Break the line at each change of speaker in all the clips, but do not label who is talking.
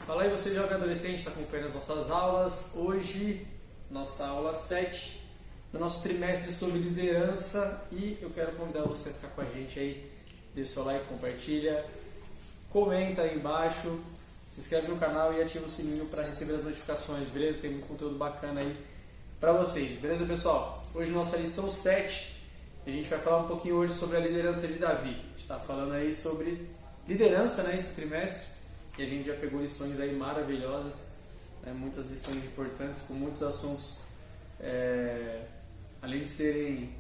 Fala aí, você jovem adolescente, está acompanhando as nossas aulas. Hoje, nossa aula 7 do nosso trimestre sobre liderança, e eu quero convidar você a ficar com a gente aí. Deixa o seu like, compartilha, comenta aí embaixo, se inscreve no canal e ativa o sininho para receber as notificações, beleza? Tem muito conteúdo bacana aí para vocês, beleza, pessoal? Hoje nossa lição 7, a gente vai falar um pouquinho hoje sobre a liderança de Davi. A gente está falando aí sobre liderança, né, esse trimestre. E a gente já pegou lições aí maravilhosas, né? Muitas lições importantes, com muitos assuntos, além de serem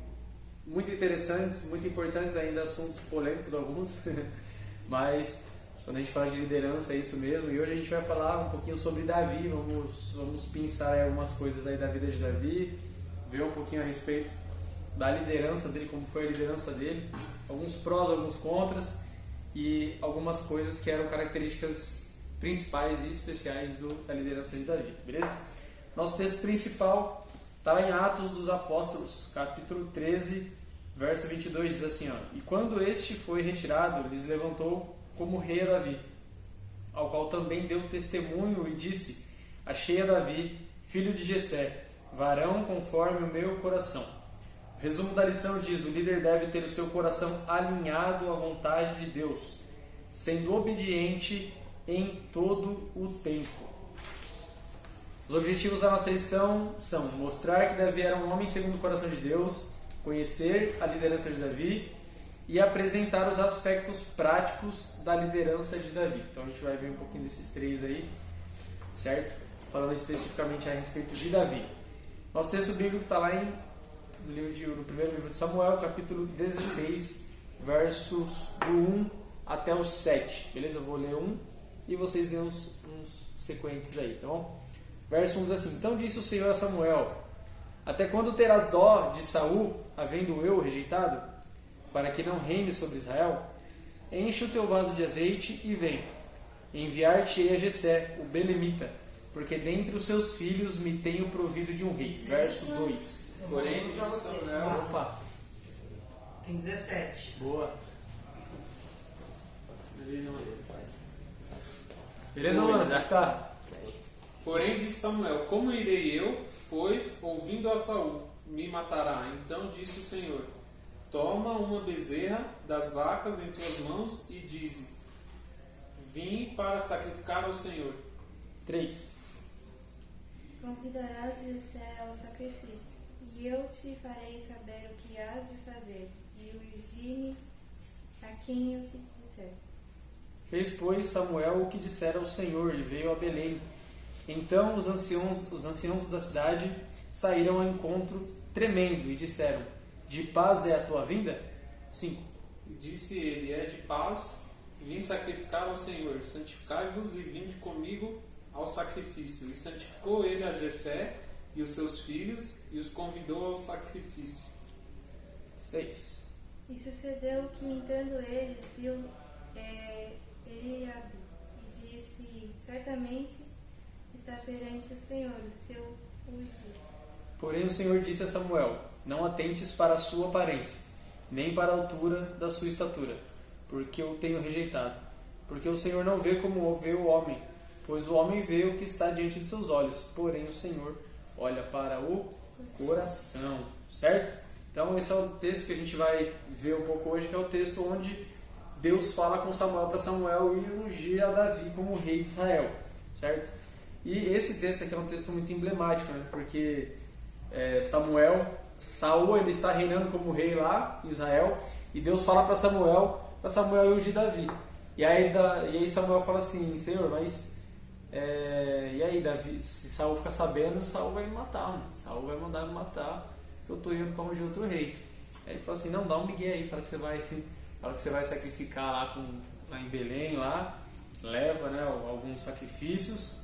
muito interessantes, muito importantes, ainda assuntos polêmicos alguns, mas quando a gente fala de liderança é isso mesmo. E hoje a gente vai falar um pouquinho sobre Davi, vamos pensar em algumas coisas aí da vida de Davi, ver um pouquinho a respeito da liderança dele, como foi a liderança dele, alguns prós, alguns contras, e algumas coisas que eram características principais e especiais da liderança de Davi, beleza? Nosso texto principal está lá em Atos dos Apóstolos, capítulo 13, verso 22, diz assim, ó: E quando este foi retirado, lhes levantou como rei a Davi, ao qual também deu testemunho e disse: Achei a Davi, filho de Jessé, varão conforme o meu coração. O resumo da lição diz: o líder deve ter o seu coração alinhado à vontade de Deus, sendo obediente em todo o tempo. Os objetivos da nossa lição são mostrar que Davi era um homem segundo o coração de Deus, conhecer a liderança de Davi e apresentar os aspectos práticos da liderança de Davi. Então a gente vai ver um pouquinho desses três aí, certo? Falando especificamente a respeito de Davi. Nosso texto bíblico está lá no primeiro livro de Samuel, capítulo 16, versos do 1 até o 7. Beleza? Eu vou ler um e vocês lêem uns sequentes aí, tá bom? Verso 1 diz assim: Então disse o Senhor a Samuel: Até quando terás dó de Saul, havendo eu rejeitado, para que não reine sobre Israel? Enche o teu vaso de azeite e vem. Enviar-te-ei a Jessé, o belemita, porque dentre os seus filhos me tenho provido de um rei. Verso 2.
Porém, disse Samuel.
Opa!
Tem 17.
Boa! Beleza, mano? Como tá?
Porém, disse Samuel: Como irei eu, pois, ouvindo a Saul, me matará? Então disse o Senhor: Toma uma bezerra das vacas em tuas mãos e dize: Vim para sacrificar ao Senhor.
3.
Convidarás Jessé ao sacrifício, e eu te farei saber o que hás de fazer, e o ungir-me a quem eu te disser.
Fez, pois, Samuel o que dissera ao Senhor, e veio a Belém. Então os anciãos da cidade saíram ao encontro tremendo e disseram: De paz é a tua vinda? 5.
E disse ele: É de paz, vim sacrificar ao Senhor. Santificai-vos e vinde comigo ao sacrifício. E santificou ele a Jessé e os seus filhos, e os convidou ao sacrifício.
6.
E sucedeu que, entrando eles, viu Eliabe, e disse: Certamente está perante o Senhor, o seu ungido.
Porém o Senhor disse a Samuel: Não atentes para a sua aparência, nem para a altura da sua estatura, porque eu tenho rejeitado. Porque o Senhor não vê como vê o homem, pois o homem vê o que está diante de seus olhos, porém o Senhor olha para o coração. Certo? Então esse é o texto que a gente vai ver um pouco hoje, que é o texto onde Deus fala com Samuel para Samuel e ungir a Davi como rei de Israel. Certo? E esse texto aqui é um texto muito emblemático, né? Porque Saul ele está reinando como rei lá em Israel, e Deus fala para Samuel ungir Davi. E aí Samuel fala assim: Senhor, mas e aí Davi, se Saul ficar sabendo, Saul vai me matar, mano. Saul vai mandar me matar, que eu estou indo para ungir outro rei. Aí ele fala assim: não, dá um migué aí, fala que você vai sacrificar lá em Belém, lá, leva, né, alguns sacrifícios,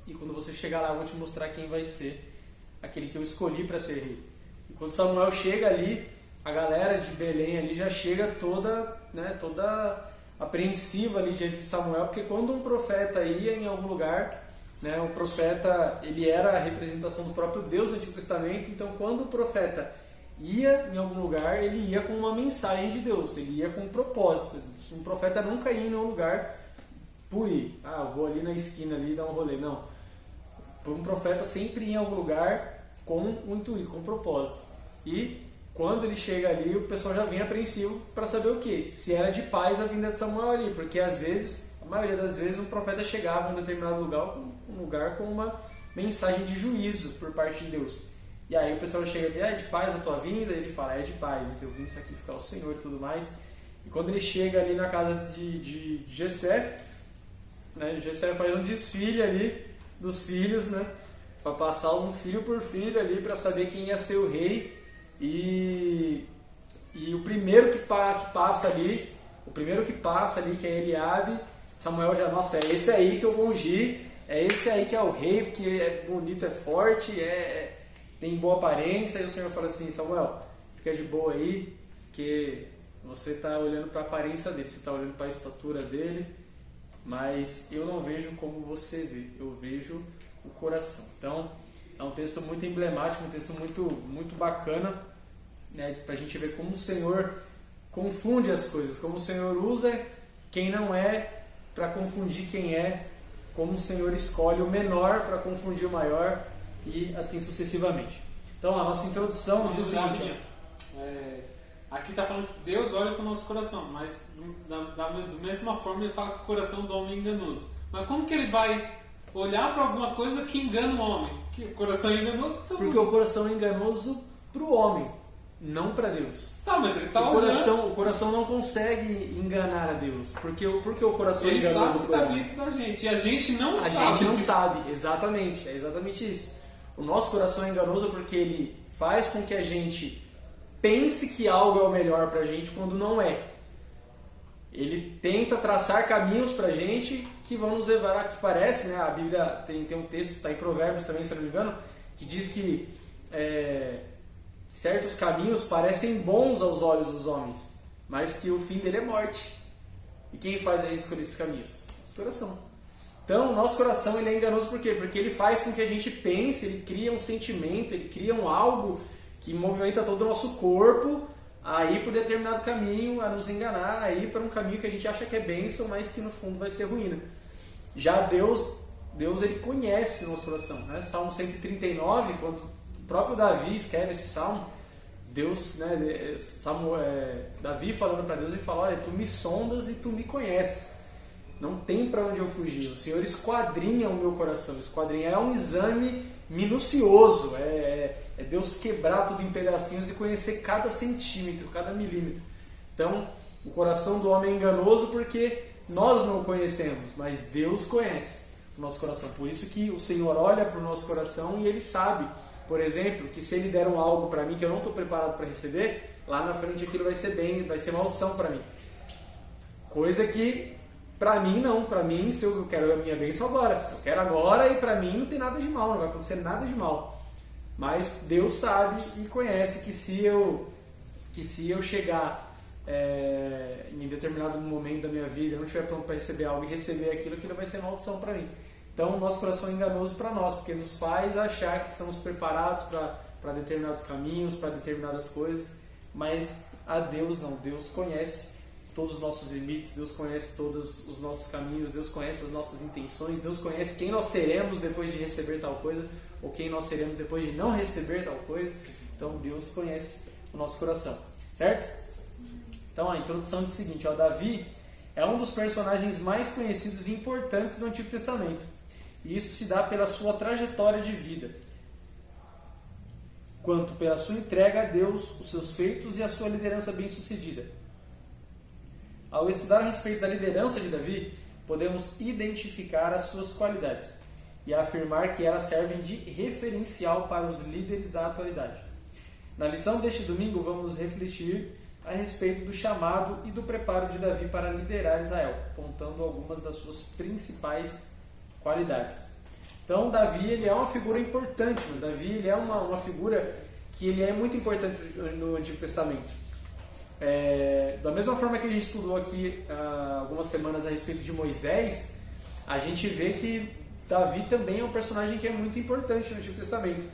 e quando você chegar lá eu vou te mostrar quem vai ser aquele que eu escolhi para ser rei. E quando Samuel chega ali, a galera de Belém ali já chega toda apreensiva ali diante de Samuel, porque quando um profeta ia em algum lugar, né, o profeta ele era a representação do próprio Deus no Antigo Testamento. Então quando o profeta ia em algum lugar, ele ia com uma mensagem de Deus, ele ia com um propósito. Um profeta nunca ia em um lugar por ir. Eu vou ali na esquina ali dar um rolê. Não. Um profeta sempre ia em algum lugar com um intuito, com um propósito. E quando ele chega ali, o pessoal já vem apreensivo para saber o quê? Se era de paz a vinda de Samuel ali. Porque às vezes, a maioria das vezes, um profeta chegava em um determinado lugar com uma mensagem de juízo por parte de Deus. E aí o pessoal chega ali, é de paz a tua vinda? E ele fala, é de paz, eu vim sacrificar o Senhor e tudo mais. E quando ele chega ali na casa de Jessé, né, Jessé faz um desfile ali dos filhos, né, para passar um filho por filho ali para saber quem ia ser o rei. E o primeiro que passa ali, que é Eliabe, Samuel já, nossa, é esse aí que eu vou ungir, é esse aí que é o rei, porque é bonito, é forte, tem boa aparência. E o Senhor fala assim, Samuel, fica de boa aí, que você está olhando para a aparência dele, você está olhando para a estatura dele, mas eu não vejo como você vê, eu vejo o coração. Então, é um texto muito emblemático, um texto muito, muito bacana, né, para a gente ver como o Senhor confunde as coisas, como o Senhor usa quem não é para confundir quem é, como o Senhor escolhe o menor para confundir o maior e assim sucessivamente. Então, a nossa introdução diz o seguinte...
Aqui está falando que Deus olha para o nosso coração, mas da mesma forma ele fala que o coração do homem é enganoso. Mas como que ele vai olhar para alguma coisa que engana o homem? Que o coração é enganoso? Então,
porque o coração é enganoso para o homem, não para Deus.
Tá, mas ele está olhando.
O coração não consegue enganar a Deus. Porque o coração
ele
é enganoso
sabe o que está dentro da gente e a gente não sabe.
A gente não sabe, exatamente. É exatamente isso. O nosso coração é enganoso porque ele faz com que a gente pense que algo é o melhor pra gente quando não é. Ele tenta traçar caminhos pra gente que vão nos levar a que parece, né? A Bíblia tem um texto, está em Provérbios também, se eu não me engano, que diz que certos caminhos parecem bons aos olhos dos homens, mas que o fim dele é morte. E quem faz a gente escolher esses caminhos? Nosso coração. Então, o nosso coração ele é enganoso por quê? Porque ele faz com que a gente pense, ele cria um sentimento, ele cria algo que movimenta todo o nosso corpo a ir por determinado caminho, a nos enganar, a ir para um caminho que a gente acha que é bênção, mas que no fundo vai ser ruína. Já Deus ele conhece o nosso coração, né? Salmo 139, quando o próprio Davi escreve esse salmo, Deus, né, Davi falando para Deus, ele fala, olha, tu me sondas e tu me conheces, não tem para onde eu fugir, o Senhor esquadrinha o meu coração, esquadrinha é um exame minucioso, é Deus quebrar tudo em pedacinhos e conhecer cada centímetro, cada milímetro. Então, o coração do homem é enganoso porque nós não o conhecemos, mas Deus conhece o nosso coração. Por isso que o Senhor olha para o nosso coração e Ele sabe, por exemplo, que se Ele der algo para mim que eu não estou preparado para receber, lá na frente aquilo vai ser maldição para mim. Coisa que para mim não, para mim se eu quero a minha bênção agora, eu quero agora e para mim não tem nada de mal, não vai acontecer nada de mal. Mas Deus sabe e conhece que se eu chegar em determinado momento da minha vida, eu não estiver pronto para receber algo e receber aquilo vai ser maldição para mim. Então o nosso coração é enganoso para nós, porque nos faz achar que estamos preparados para determinados caminhos, para determinadas coisas, mas a Deus não. Deus conhece todos os nossos limites, Deus conhece todos os nossos caminhos, Deus conhece as nossas intenções, Deus conhece quem nós seremos depois de receber tal coisa, ou quem nós seremos depois de não receber tal coisa. Então Deus conhece o nosso coração, certo? Então a introdução diz o seguinte, Davi é um dos personagens mais conhecidos e importantes do Antigo Testamento, e isso se dá pela sua trajetória de vida, quanto pela sua entrega a Deus, os seus feitos e a sua liderança bem-sucedida. Ao estudar a respeito da liderança de Davi, podemos identificar as suas qualidades e afirmar que elas servem de referencial para os líderes da atualidade. Na lição deste domingo, vamos refletir a respeito do chamado e do preparo de Davi para liderar Israel, apontando algumas das suas principais qualidades. Então, Davi ele é uma figura importante. Davi ele é uma figura que ele é muito importante no Antigo Testamento. Da mesma forma que a gente estudou aqui algumas semanas a respeito de Moisés, a gente vê que Davi também é um personagem que é muito importante no Antigo Testamento,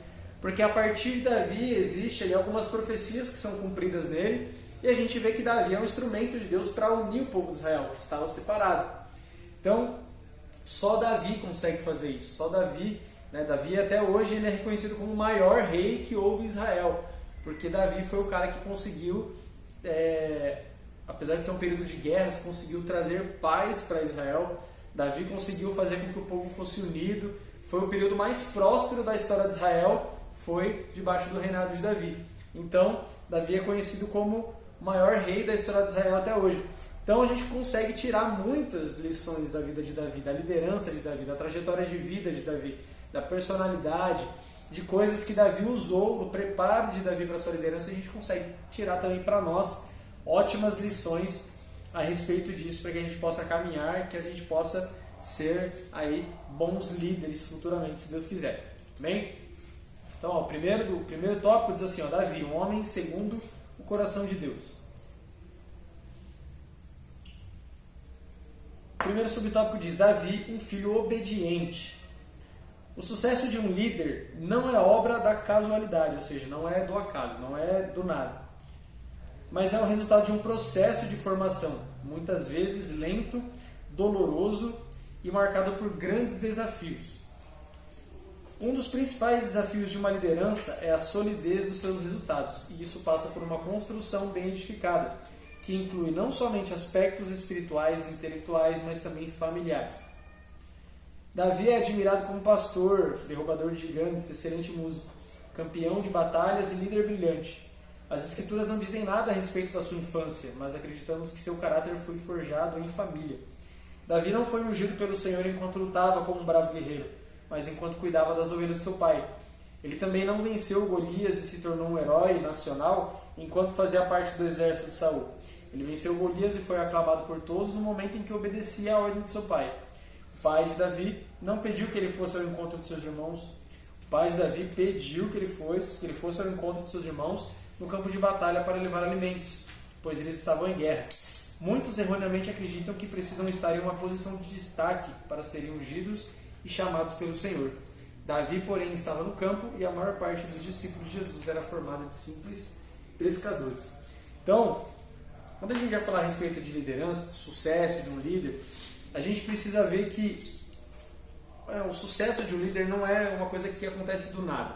porque a partir de Davi existe ali algumas profecias que são cumpridas nele, e a gente vê que Davi é um instrumento de Deus para unir o povo de Israel, que estava separado. Então, Só Davi consegue fazer isso. Só Davi, né? Davi até hoje ele é reconhecido como o maior rei que houve em Israel, porque Davi foi o cara que conseguiu, apesar de ser um período de guerras, conseguiu trazer paz para Israel. Davi conseguiu fazer com que o povo fosse unido. Foi o período mais próspero da história de Israel, foi debaixo do reinado de Davi. Então, Davi é conhecido como o maior rei da história de Israel até hoje. Então a gente consegue tirar muitas lições da vida de Davi, da liderança de Davi, da trajetória de vida de Davi, da personalidade, de coisas que Davi usou no preparo de Davi para a sua liderança. A gente consegue tirar também para nós ótimas lições a respeito disso, para que a gente possa caminhar, que a gente possa ser aí bons líderes futuramente, se Deus quiser. Amém? Então, ó, o primeiro tópico diz assim, ó, Davi, um homem segundo o coração de Deus. O primeiro subtópico diz, Davi, um filho obediente. O sucesso de um líder não é obra da casualidade, ou seja, não é do acaso, não é do nada. Mas é o resultado de um processo de formação, muitas vezes lento, doloroso e marcado por grandes desafios. Um dos principais desafios de uma liderança é a solidez dos seus resultados, e isso passa por uma construção bem edificada, que inclui não somente aspectos espirituais e intelectuais, mas também familiares. Davi é admirado como pastor, derrubador de gigantes, excelente músico, campeão de batalhas e líder brilhante. As escrituras não dizem nada a respeito da sua infância, mas acreditamos que seu caráter foi forjado em família. Davi não foi ungido pelo Senhor enquanto lutava como um bravo guerreiro, mas enquanto cuidava das ovelhas de seu pai. Ele também não venceu Golias e se tornou um herói nacional enquanto fazia parte do exército de Saul. Ele venceu Golias e foi aclamado por todos no momento em que obedecia à ordem de seu pai. O pai de Davi não pediu que ele fosse ao encontro de seus irmãos. O pai de Davi pediu que ele fosse ao encontro de seus irmãos no campo de batalha para levar alimentos, pois eles estavam em guerra. Muitos erroneamente acreditam que precisam estar em uma posição de destaque para serem ungidos e chamados pelo Senhor. Davi, porém, estava no campo e a maior parte dos discípulos de Jesus era formada de simples pescadores. Então, quando a gente vai falar a respeito de liderança, de sucesso de um líder, a gente precisa ver que o sucesso de um líder não é uma coisa que acontece do nada.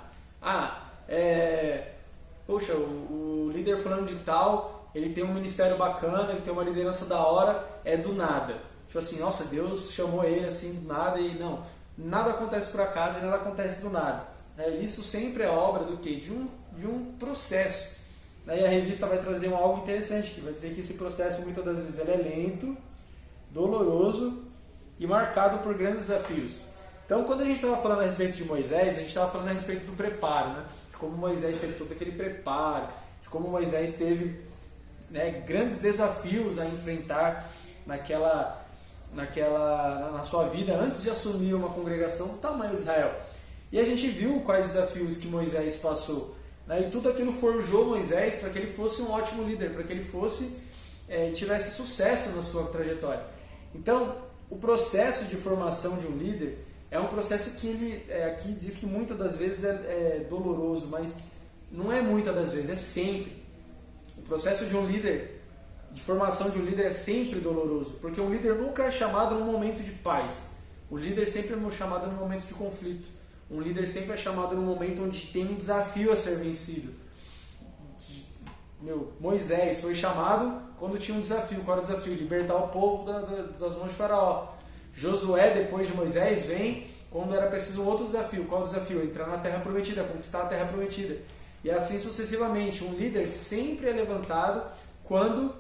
Poxa, o líder fulano de tal, ele tem um ministério bacana, ele tem uma liderança da hora, é do nada. Tipo assim, nossa, Deus chamou ele assim do nada e não. Nada acontece por acaso e nada acontece do nada. Isso sempre é obra do quê? De um processo. Daí a revista vai trazer algo interessante, que vai dizer que esse processo muitas das vezes ele é lento, doloroso e marcado por grandes desafios. Então, quando a gente estava falando a respeito de Moisés, a gente estava falando a respeito do preparo, né? De como Moisés teve todo aquele preparo, de como Moisés teve, né, grandes desafios a enfrentar na sua vida antes de assumir uma congregação do tamanho de Israel. E a gente viu quais desafios que Moisés passou. E tudo aquilo forjou Moisés para que ele fosse um ótimo líder, para que ele tivesse sucesso na sua trajetória. Então, o processo de formação de um líder é um processo que ele aqui diz que muitas das vezes é doloroso, mas não é muitas das vezes, é sempre. O processo de um líder, de formação de um líder é sempre doloroso, porque um líder nunca é chamado num momento de paz. O líder sempre é chamado num momento de conflito. Um líder sempre é chamado num momento onde tem um desafio a ser vencido. Moisés foi chamado quando tinha um desafio. Qual era o desafio? Libertar o povo das mãos de Faraó. Josué, depois de Moisés, vem quando era preciso um outro desafio. Qual o desafio? Entrar na Terra Prometida, conquistar a Terra Prometida. E assim sucessivamente. Um líder sempre é levantado quando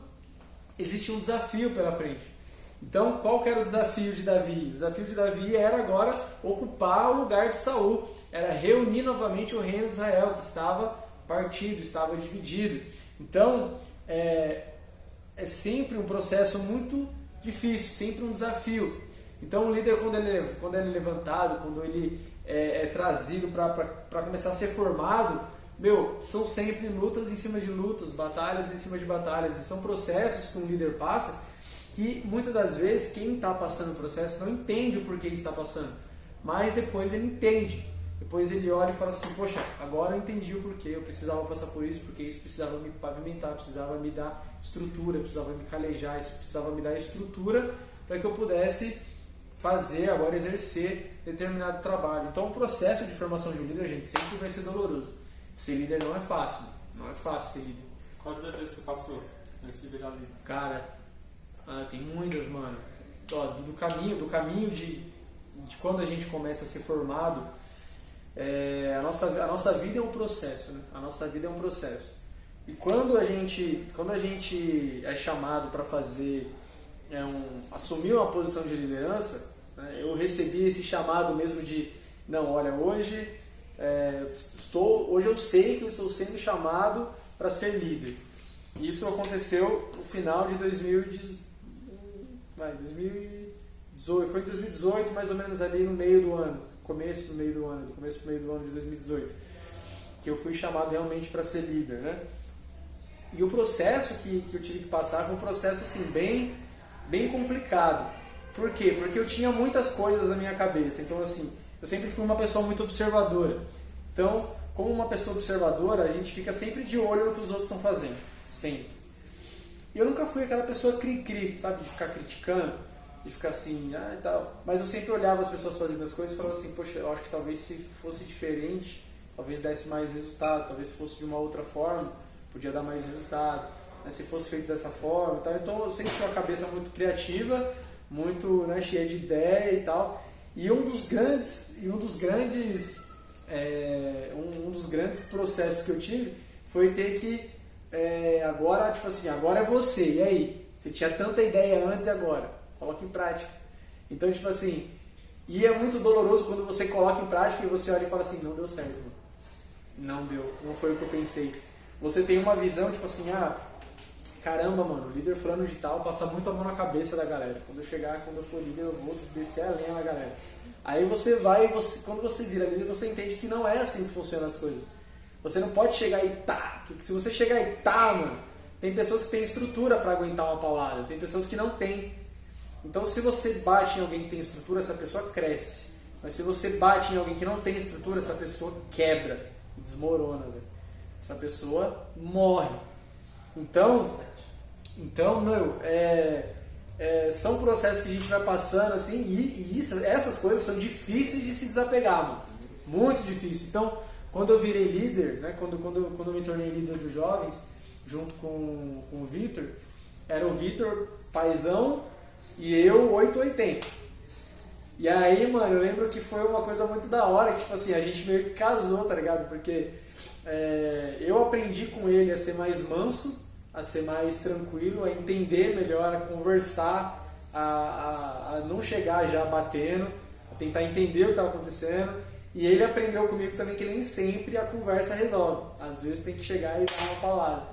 existe um desafio pela frente. Então, qual que era o desafio de Davi? O desafio de Davi era agora ocupar o lugar de Saul. Era reunir novamente o reino de Israel, que estava partido, estava dividido. Então, é sempre um processo muito difícil, sempre um desafio. Então, o líder, quando ele é levantado, quando ele é trazido para começar a ser formado, são sempre lutas em cima de lutas, batalhas em cima de batalhas. E são processos que um líder passa que muitas das vezes quem está passando o processo não entende o porquê está passando, mas depois ele entende. Depois ele olha e fala assim, poxa, agora eu entendi o porquê, eu precisava passar por isso, porque isso precisava me pavimentar, precisava me dar estrutura, precisava me calejar, isso precisava me dar estrutura para que eu pudesse fazer, agora exercer determinado trabalho. Então o processo de formação de um líder, gente, sempre vai ser doloroso. Ser líder não é fácil, não é fácil ser líder.
Quantas vezes você passou antes de virar líder?
Cara, tem muitas, mano. Ó, do caminho de quando a gente começa a ser formado, a nossa vida é um processo, né? A nossa vida é um processo. E quando a gente é chamado para fazer, assumir uma posição de liderança, né, eu recebi esse chamado mesmo de, não, olha, hoje eu sei que eu estou sendo chamado para ser líder. Isso aconteceu no final de 2018, foi em 2018, mais ou menos ali no meio do ano, começo pro meio do ano de 2018, que eu fui chamado realmente para ser líder, né? E o processo que eu tive que passar foi um processo assim, bem complicado. Por quê? Porque eu tinha muitas coisas na minha cabeça. Então, assim, eu sempre fui uma pessoa muito observadora. Então, como uma pessoa observadora, a gente fica sempre de olho no que os outros estão fazendo. Sempre. E eu nunca fui aquela pessoa cri-cri, sabe? De ficar criticando, de ficar assim, e tal. Mas eu sempre olhava as pessoas fazendo as coisas e falava assim, poxa, eu acho que talvez se fosse diferente, talvez desse mais resultado, talvez se fosse de uma outra forma, podia dar mais resultado, né? Se fosse feito dessa forma e tal. Então eu sempre tive uma cabeça muito criativa, muito, né, cheia de ideia e tal. E um dos grandes processos que eu tive foi ter que agora, tipo assim, agora é você, e aí? Você tinha tanta ideia antes e agora? Coloca em prática. Então, tipo assim, e é muito doloroso quando você coloca em prática e você olha e fala assim, não deu certo, mano. Não deu, não foi o que eu pensei. Você tem uma visão, tipo assim, caramba, mano, o líder fulano de tal passa muito a mão na cabeça da galera. Quando eu for líder, eu vou descer a lenha na galera. Aí você vai, quando você vira líder, você entende que não é assim que funcionam as coisas. Você não pode chegar e se você chegar e mano, tem pessoas que têm estrutura para aguentar uma paulada, tem pessoas que não têm. Então, se você bate em alguém que tem estrutura, essa pessoa cresce. Mas se você bate em alguém que não tem estrutura, essa pessoa quebra, desmorona, velho. Essa pessoa morre. Então são processos que a gente vai passando assim, e essas coisas são difíceis de se desapegar, mano. Muito difícil. Então, quando eu virei líder, né, quando eu me tornei líder dos jovens, junto com o Vitor, era o Vitor paizão e eu 880. E aí, mano, eu lembro que foi uma coisa muito da hora, que tipo assim, a gente meio que casou, tá ligado? Porque eu aprendi com ele a ser mais manso, a ser mais tranquilo, a entender melhor, a conversar, a não chegar já batendo, a tentar entender o que estava acontecendo. E ele aprendeu comigo também que nem sempre a conversa resolve. Às vezes tem que chegar e dar uma palavra.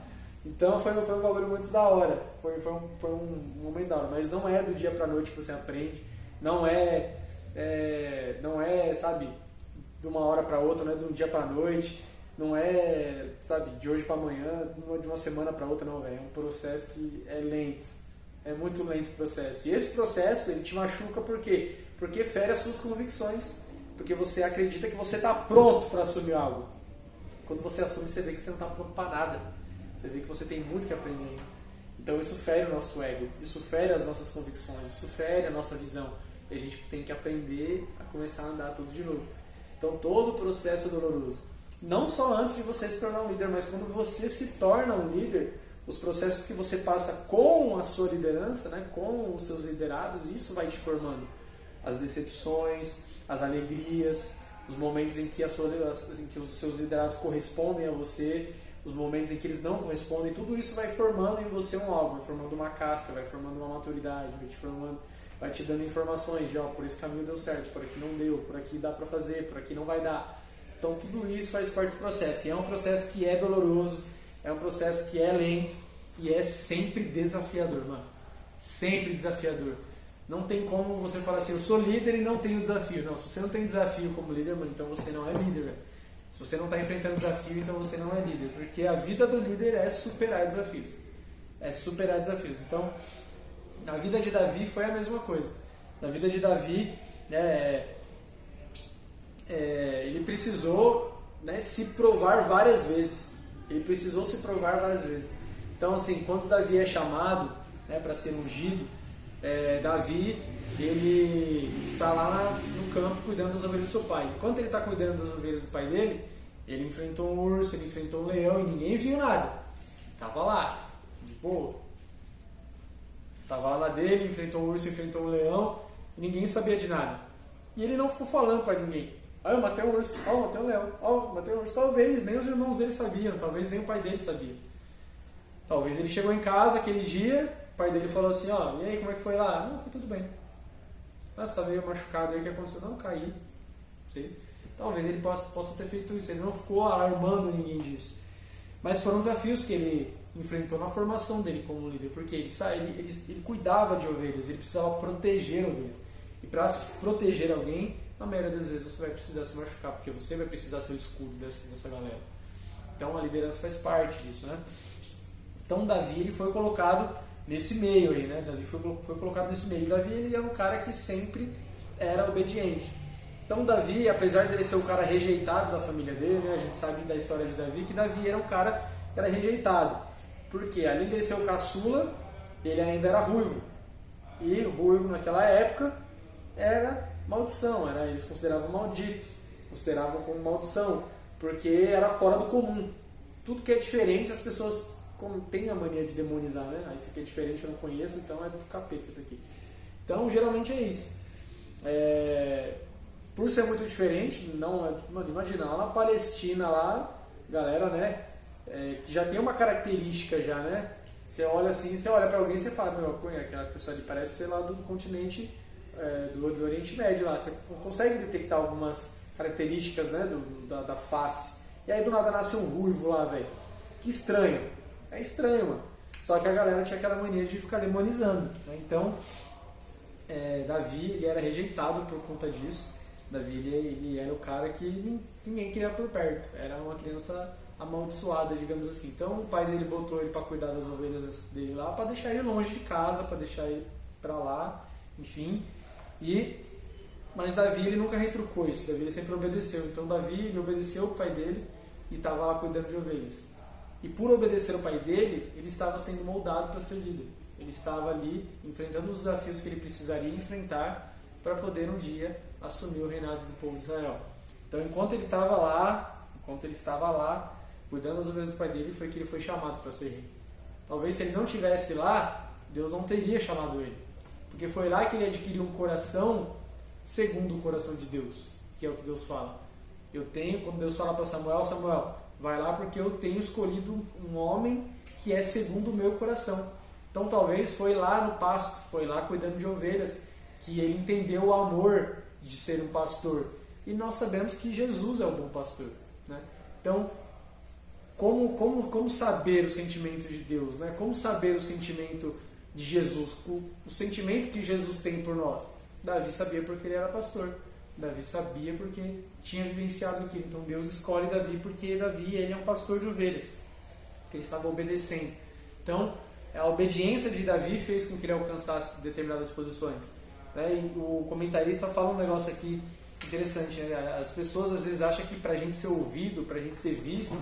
Então foi um bagulho muito da hora. Foi um momento da hora. Mas não é do dia pra noite que você aprende. Não é, sabe, de uma hora pra outra, não é de um dia pra noite. Não é, sabe, de hoje pra amanhã, de uma semana pra outra, não, velho. É um processo que é lento. É muito lento o processo. E esse processo, ele te machuca por quê? Porque fere as suas convicções. Porque você acredita que você está pronto para assumir algo. Quando você assume, você vê que você não está pronto para nada. Você vê que você tem muito que aprender. Então isso fere o nosso ego, isso fere as nossas convicções, isso fere a nossa visão. E a gente tem que aprender a começar a andar tudo de novo. Então todo o processo é doloroso. Não só antes de você se tornar um líder, mas quando você se torna um líder, os processos que você passa com a sua liderança, né, com os seus liderados, isso vai te formando. As decepções, as alegrias, os momentos em que os seus liderados correspondem a você, os momentos em que eles não correspondem, tudo isso vai formando em você um algo, vai formando uma casca, vai formando uma maturidade, vai te dando informações de, por esse caminho deu certo, por aqui não deu, por aqui dá pra fazer, por aqui não vai dar. Então tudo isso faz parte do processo, e é um processo que é doloroso, é um processo que é lento, e é sempre desafiador, mano. Sempre desafiador. Não tem como você falar assim, eu sou líder e não tenho desafio. Não, se você não tem desafio como líder, mano, então você não é líder, velho. Se você não está enfrentando desafio, então você não é líder. Porque a vida do líder é superar desafios. É superar desafios. Então, na vida de Davi foi a mesma coisa. Na vida de Davi, ele precisou, né, se provar várias vezes. Ele precisou se provar várias vezes. Então, assim, quando Davi é chamado, né, para ser ungido, Davi, ele está lá no campo cuidando das ovelhas do seu pai. Enquanto ele está cuidando das ovelhas do pai dele, ele enfrentou um urso, ele enfrentou um leão e ninguém viu nada. Estava lá, de boa. Estava lá dele, enfrentou um urso, enfrentou um leão e ninguém sabia de nada. E ele não ficou falando para ninguém. Eu matei um urso, eu matei um leão, eu matei um urso. Talvez nem os irmãos dele sabiam, talvez nem o pai dele sabia. Talvez ele chegou em casa aquele dia, o pai dele falou assim, e aí, como é que foi lá? Não, foi tudo bem. Nossa, tá meio machucado aí, o que aconteceu? Não, caí. Não sei. Talvez ele possa ter feito isso, ele não ficou alarmando ninguém disso. Mas foram desafios que ele enfrentou na formação dele como líder, porque ele cuidava de ovelhas, ele precisava proteger ovelhas. E para proteger alguém, na maioria das vezes você vai precisar se machucar, porque você vai precisar ser o escudo dessa galera. Então a liderança faz parte disso, né? Então Davi, ele foi colocado nesse meio aí, né? Davi foi colocado nesse meio. Davi, ele é um cara que sempre era obediente. Então Davi, apesar dele ser um cara rejeitado da família dele, né? A gente sabe da história de Davi, que Davi era um cara que era rejeitado. Porque além de ser o caçula, ele ainda era ruivo. E ruivo naquela época era maldição, eles consideravam maldito, consideravam como maldição, porque era fora do comum. Tudo que é diferente as pessoas têm a mania de demonizar, né? Isso aqui é diferente, eu não conheço, então é do capeta isso aqui. Então geralmente é isso. Por ser muito diferente, mano, imagina, lá na Palestina, lá, galera, né, que já tem uma característica já, né? Você olha assim, você olha pra alguém e você fala, aquela pessoa ali parece ser lá do continente do Oriente Médio lá. Você consegue detectar algumas características, né, da face. E aí do nada nasce um ruivo lá, velho. Que estranho. É estranho, mano. Só que a galera tinha aquela mania de ficar demonizando, né? Então, Davi, ele era rejeitado por conta disso. Davi, ele era o cara que ninguém queria por perto. Era uma criança amaldiçoada, digamos assim. Então o pai dele botou ele para cuidar das ovelhas dele lá, para deixar ele longe de casa, para deixar ele para lá, enfim. Mas Davi, ele nunca retrucou isso. Davi, ele sempre obedeceu. Então Davi, ele obedeceu o pai dele e estava lá cuidando de ovelhas. E por obedecer o pai dele, ele estava sendo moldado para ser líder. Ele estava ali enfrentando os desafios que ele precisaria enfrentar para poder um dia assumir o reinado do povo de Israel. Então enquanto ele estava lá, cuidando das ovelhas do pai dele, foi que ele foi chamado para ser rei. Talvez se ele não estivesse lá, Deus não teria chamado ele. Porque foi lá que ele adquiriu um coração segundo o coração de Deus, que é o que Deus fala. Quando Deus fala para Samuel, vai lá porque eu tenho escolhido um homem que é segundo o meu coração. Então talvez foi lá no pasto, foi lá cuidando de ovelhas, que ele entendeu o amor de ser um pastor. E nós sabemos que Jesus é o bom pastor, né? Então, como saber o sentimento de Deus, né? Como saber o sentimento de Jesus, o sentimento que Jesus tem por nós? Davi sabia porque ele era pastor. Davi sabia porque tinha vivenciado aquilo. Então Deus escolhe Davi porque Davi, ele é um pastor de ovelhas, que ele estava obedecendo. Então a obediência de Davi fez com que ele alcançasse determinadas posições, né? E o comentarista fala um negócio aqui interessante, né? As pessoas às vezes acham que para a gente ser ouvido, para a gente ser visto,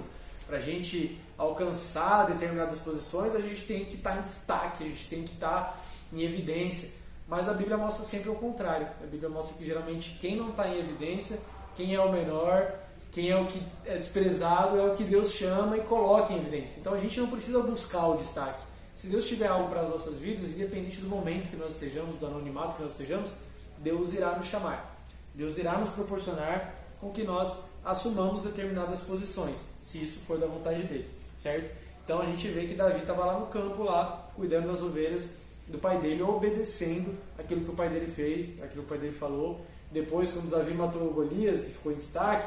para a gente alcançar determinadas posições, a gente tem que estar em destaque, a gente tem que estar em evidência. Mas a Bíblia mostra sempre o contrário. A Bíblia mostra que geralmente quem não está em evidência, quem é o menor, quem é o que é desprezado, é o que Deus chama e coloca em evidência. Então a gente não precisa buscar o destaque. Se Deus tiver algo para as nossas vidas, independente do momento que nós estejamos, do anonimato que nós estejamos, Deus irá nos chamar. Deus irá nos proporcionar com que nós assumamos determinadas posições, se isso for da vontade dele, certo? Então a gente vê que Davi estava lá no campo, lá, cuidando das ovelhas do pai dele, obedecendo aquilo que o pai dele fez, aquilo que o pai dele falou. Depois, quando Davi matou Golias e ficou em destaque,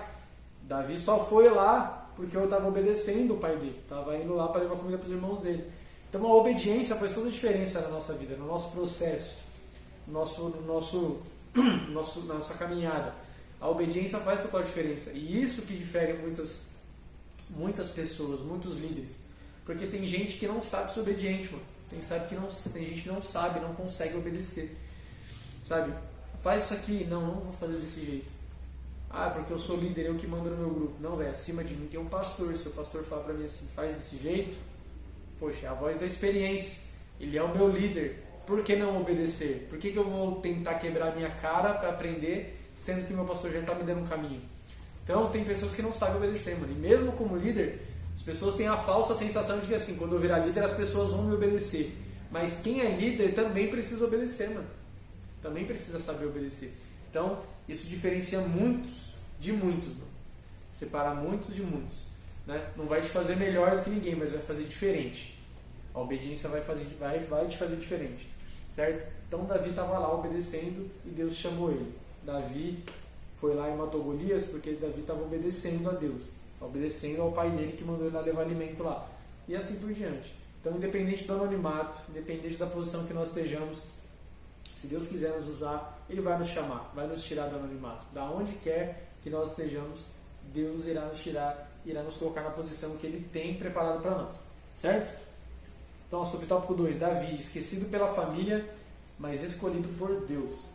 Davi só foi lá porque eu estava obedecendo o pai dele, estava indo lá para levar comida para os irmãos dele. Então a obediência faz toda a diferença na nossa vida, no nosso processo, na nossa caminhada. A obediência faz total diferença. E isso que difere muitas pessoas, muitos líderes. Porque tem gente que não sabe ser obediente, mano. Tem gente que não sabe, não consegue obedecer. Sabe? Faz isso aqui. Não vou fazer desse jeito. Porque eu sou líder, eu que mando no meu grupo. Não, velho, acima de mim tem um pastor. Se o pastor falar pra mim assim, faz desse jeito, poxa, é a voz da experiência. Ele é o meu líder. por que não obedecer? Por que eu vou tentar quebrar minha cara para aprender, sendo que meu pastor já está me dando um caminho? Então, tem pessoas que não sabem obedecer, mano. E mesmo como líder, as pessoas têm a falsa sensação de que assim, quando eu virar líder, as pessoas vão me obedecer. Mas quem é líder também precisa obedecer, mano. Também precisa saber obedecer. Então, isso diferencia muitos de muitos, mano. Separa muitos de muitos. Né? Não vai te fazer melhor do que ninguém, mas vai fazer diferente. A obediência vai te fazer diferente. Certo? Então, Davi estava lá obedecendo e Deus chamou ele. Davi foi lá e matou Golias porque Davi estava obedecendo a Deus. Obedecendo ao pai dele que mandou ele lá levar alimento lá. E assim por diante. Então, independente do anonimato, independente da posição que nós estejamos, se Deus quiser nos usar, Ele vai nos chamar, vai nos tirar do anonimato. Da onde quer que nós estejamos, Deus irá nos tirar, irá nos colocar na posição que Ele tem preparado para nós. Certo? Então, subtópico 2, Davi, esquecido pela família, mas escolhido por Deus.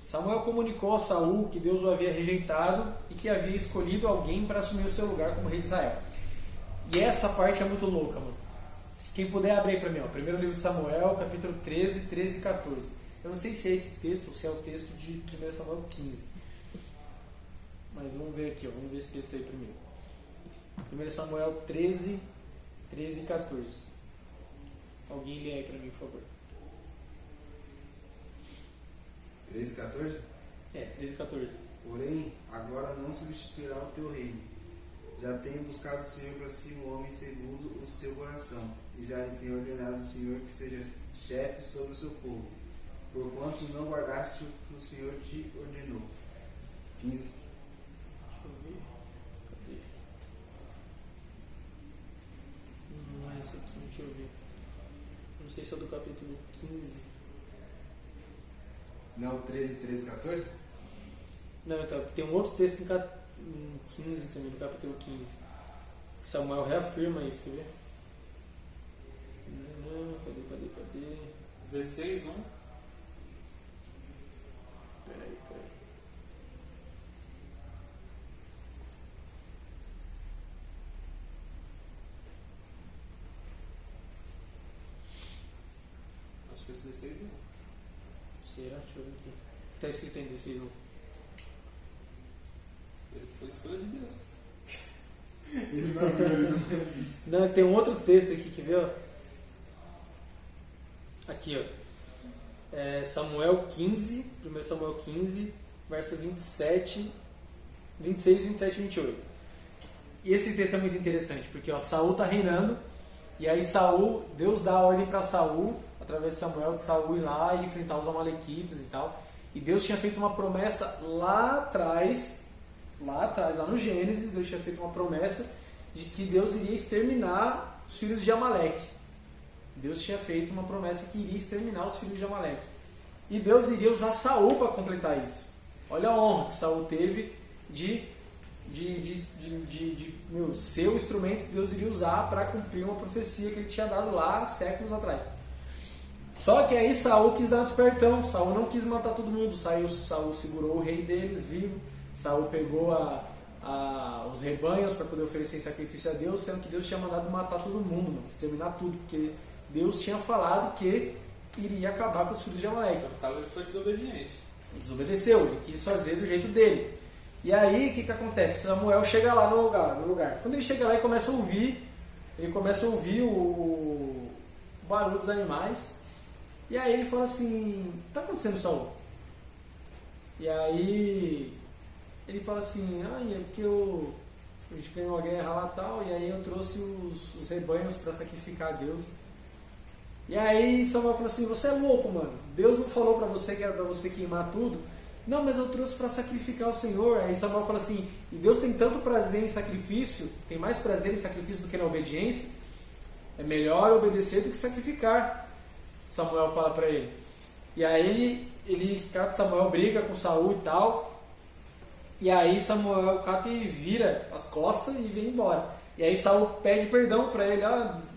Samuel comunicou a Saul que Deus o havia rejeitado e que havia escolhido alguém para assumir o seu lugar como rei de Israel. E essa parte é muito louca, mano. Quem puder abrir aí para mim, ó. Primeiro livro de Samuel, capítulo 13, 13 e 14. Eu não sei se é esse texto ou se é o texto de 1 Samuel 15. Mas vamos ver aqui, ó. Vamos ver esse texto aí primeiro. 1 Samuel 13, 13 e 14. Alguém lê aí para mim, por favor.
13, 14?
É, 13 e 14.
Porém, agora não substituirá o teu reino. Já tenho buscado o Senhor para si um homem segundo o seu coração, e já lhe tenho ordenado o Senhor que seja chefe sobre o seu povo, porquanto não guardaste o que o Senhor te ordenou. 15.
Deixa eu ver. Cadê? Não é esse aqui, deixa eu ver. Não sei se é do capítulo 15.
Não, 13, 13, 14?
Não, então, tem um outro texto em 15 também, no capítulo 15. Que Samuel reafirma isso, quer ver? Não, cadê?
16, 1.
Peraí.
Acho que é 16, 1.
Será? Deixa eu ver aqui. Está escrito em 16, não?
Ele foi escolha de Deus.
Ele não.
Não, tem um outro texto aqui, quer ver? Ó? Aqui, ó. Samuel 15, 1 Samuel 15, verso 27, 26, 27 e 28. E esse texto é muito interessante, porque ó, Saul está reinando, e aí Deus dá a ordem para Saul, através de Saul ir lá e enfrentar os amalequitas e tal. E Deus tinha feito uma promessa lá atrás, lá no Gênesis, Deus tinha feito uma promessa de que Deus iria exterminar os filhos de Amaleque. Deus tinha feito uma promessa que iria exterminar os filhos de Amaleque. E Deus iria usar Saul para completar isso. Olha a honra que Saul teve de ser o instrumento que Deus iria usar para cumprir uma profecia que ele tinha dado lá séculos atrás. Só que aí Saul quis dar um despertão. Saul não quis matar todo mundo. Saul segurou o rei deles vivo. Saul pegou os rebanhos para poder oferecer em sacrifício a Deus, sendo que Deus tinha mandado matar todo mundo, mano, exterminar tudo, porque Deus tinha falado que iria acabar com os filhos de Amaleque.
No caso, ele foi desobediente.
Ele desobedeceu, ele quis fazer do jeito dele. E aí, o que acontece? Samuel chega lá no lugar. Quando ele chega lá, ele começa a ouvir o barulho dos animais. E aí ele fala assim: o que está acontecendo, Saul? E aí ele fala assim: é porque a gente ganhou a guerra lá e tal, e aí eu trouxe os rebanhos para sacrificar a Deus. E aí Samuel falou assim: você é louco, mano. Deus não falou para você que era para você queimar tudo? Não, mas eu trouxe para sacrificar o Senhor. Aí Samuel fala assim: e Deus tem tanto prazer em sacrifício, tem mais prazer em sacrifício do que na obediência? É melhor obedecer do que sacrificar. Samuel fala para ele. E aí ele cata Samuel, briga com Saul e tal. E aí Samuel cata e vira as costas e vem embora. E aí Saul pede perdão para ele: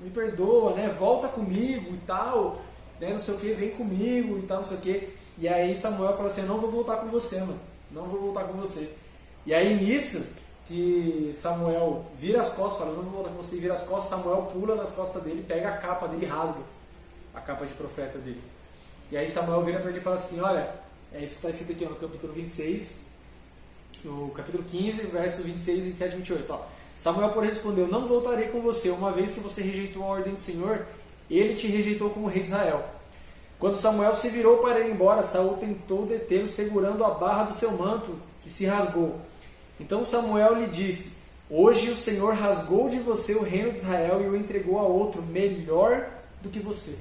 me perdoa, né? Volta comigo e tal, né? Não sei o que, vem comigo e tal, não sei o que. E aí Samuel fala assim: eu não vou voltar com você, mano. Não vou voltar com você. E aí nisso, que Samuel vira as costas, fala, não vou voltar com você, vira as costas, Samuel pula nas costas dele, pega a capa dele e rasga a capa de profeta dele. E aí Samuel vira para ele e fala assim, olha, isso está escrito aqui no capítulo 26, no capítulo 15, versos 26, 27 e 28. Ó. Samuel, porém, respondeu, não voltarei com você, uma vez que você rejeitou a ordem do Senhor, ele te rejeitou como rei de Israel. Quando Samuel se virou para ir embora, Saul tentou detê-lo segurando a barra do seu manto, que se rasgou. Então Samuel lhe disse, hoje o Senhor rasgou de você o reino de Israel e o entregou a outro melhor do que você.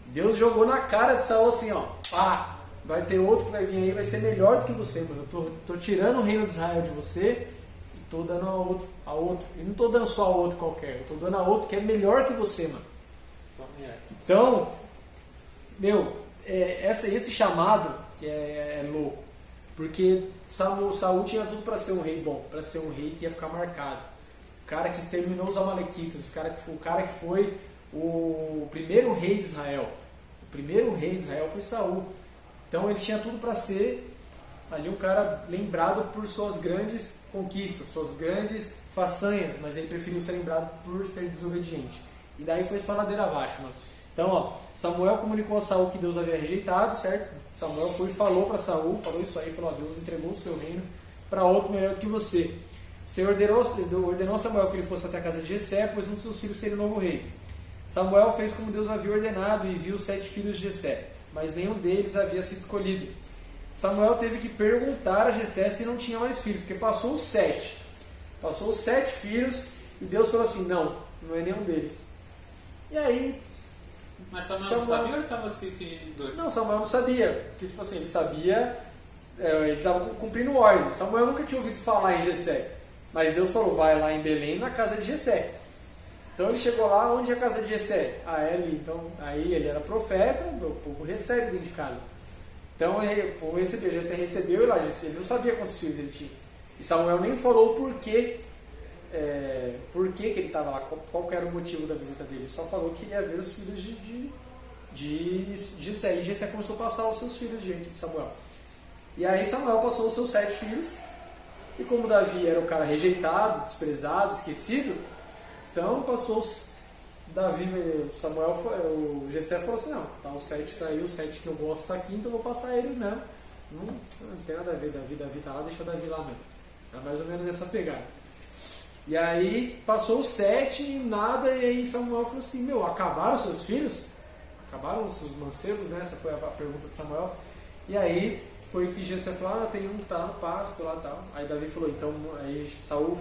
Deus jogou na cara de Saul assim, ó, pá, vai ter outro que vai vir aí, vai ser melhor do que você, mano. Eu tô tirando o reino de Israel de você e tô dando a outro. E não tô dando só a outro qualquer, eu tô dando a outro que é melhor que você, mano. Então, meu, esse chamado que é louco, porque Saul tinha tudo para ser um rei bom, para ser um rei que ia ficar marcado. O cara que exterminou os amalequitas, o cara que foi o primeiro rei de Israel. O primeiro rei de Israel foi Saul. Então ele tinha tudo para ser ali um cara lembrado por suas grandes conquistas, suas grandes façanhas, mas ele preferiu ser lembrado por ser desobediente. E daí foi só ladeira abaixo, mano. Então, ó, Samuel comunicou a Saul que Deus havia rejeitado, certo? Samuel foi e falou para Saul, falou isso aí, falou, ó, Deus entregou o seu reino para outro melhor do que você. O Senhor ordenou a Samuel que ele fosse até a casa de Jessé, pois um de seus filhos seria o novo rei. Samuel fez como Deus havia ordenado e viu 7 filhos de Jessé, mas nenhum deles havia sido escolhido. Samuel teve que perguntar a Jessé se não tinha mais filhos, porque passou os 7. Passou os 7 filhos e Deus falou assim, não é nenhum deles. E aí...
Mas Samuel não sabia ou ele estava se ferindo de dor?
Não, Samuel não sabia. Porque, tipo assim, ele sabia, ele estava cumprindo ordem. Samuel nunca tinha ouvido falar em Jessé. Mas Deus falou, vai lá em Belém, na casa de Jessé. Então ele chegou lá, onde é a casa de Jessé? É ali. Então, aí ele era profeta, o povo recebe dentro de casa. Então o povo recebeu, Jessé recebeu e lá Jessé, ele não sabia quantos filhos ele tinha. E Samuel nem falou por que ele estava lá, qual era o motivo da visita dele. Ele só falou que ia ver os filhos de Jessé. E Jessé começou a passar os seus filhos diante de Samuel. E aí Samuel passou os seus 7 filhos. E como Davi era um cara rejeitado, desprezado, esquecido, então passou o Jessé falou assim, não, tá, o 7 está aí, o 7 que eu gosto está aqui, então eu vou passar eles mesmo. Não tem nada a ver, Davi tá lá, deixa Davi lá mesmo. É mais ou menos essa pegada. E aí passou o 7 e nada, e aí Samuel falou assim, acabaram os seus filhos? Acabaram os seus mancebos, né? Essa foi a pergunta de Samuel. E aí foi que Jessé falou, tem um que tá no pasto lá e tal. Aí Davi falou, então, aí Samuel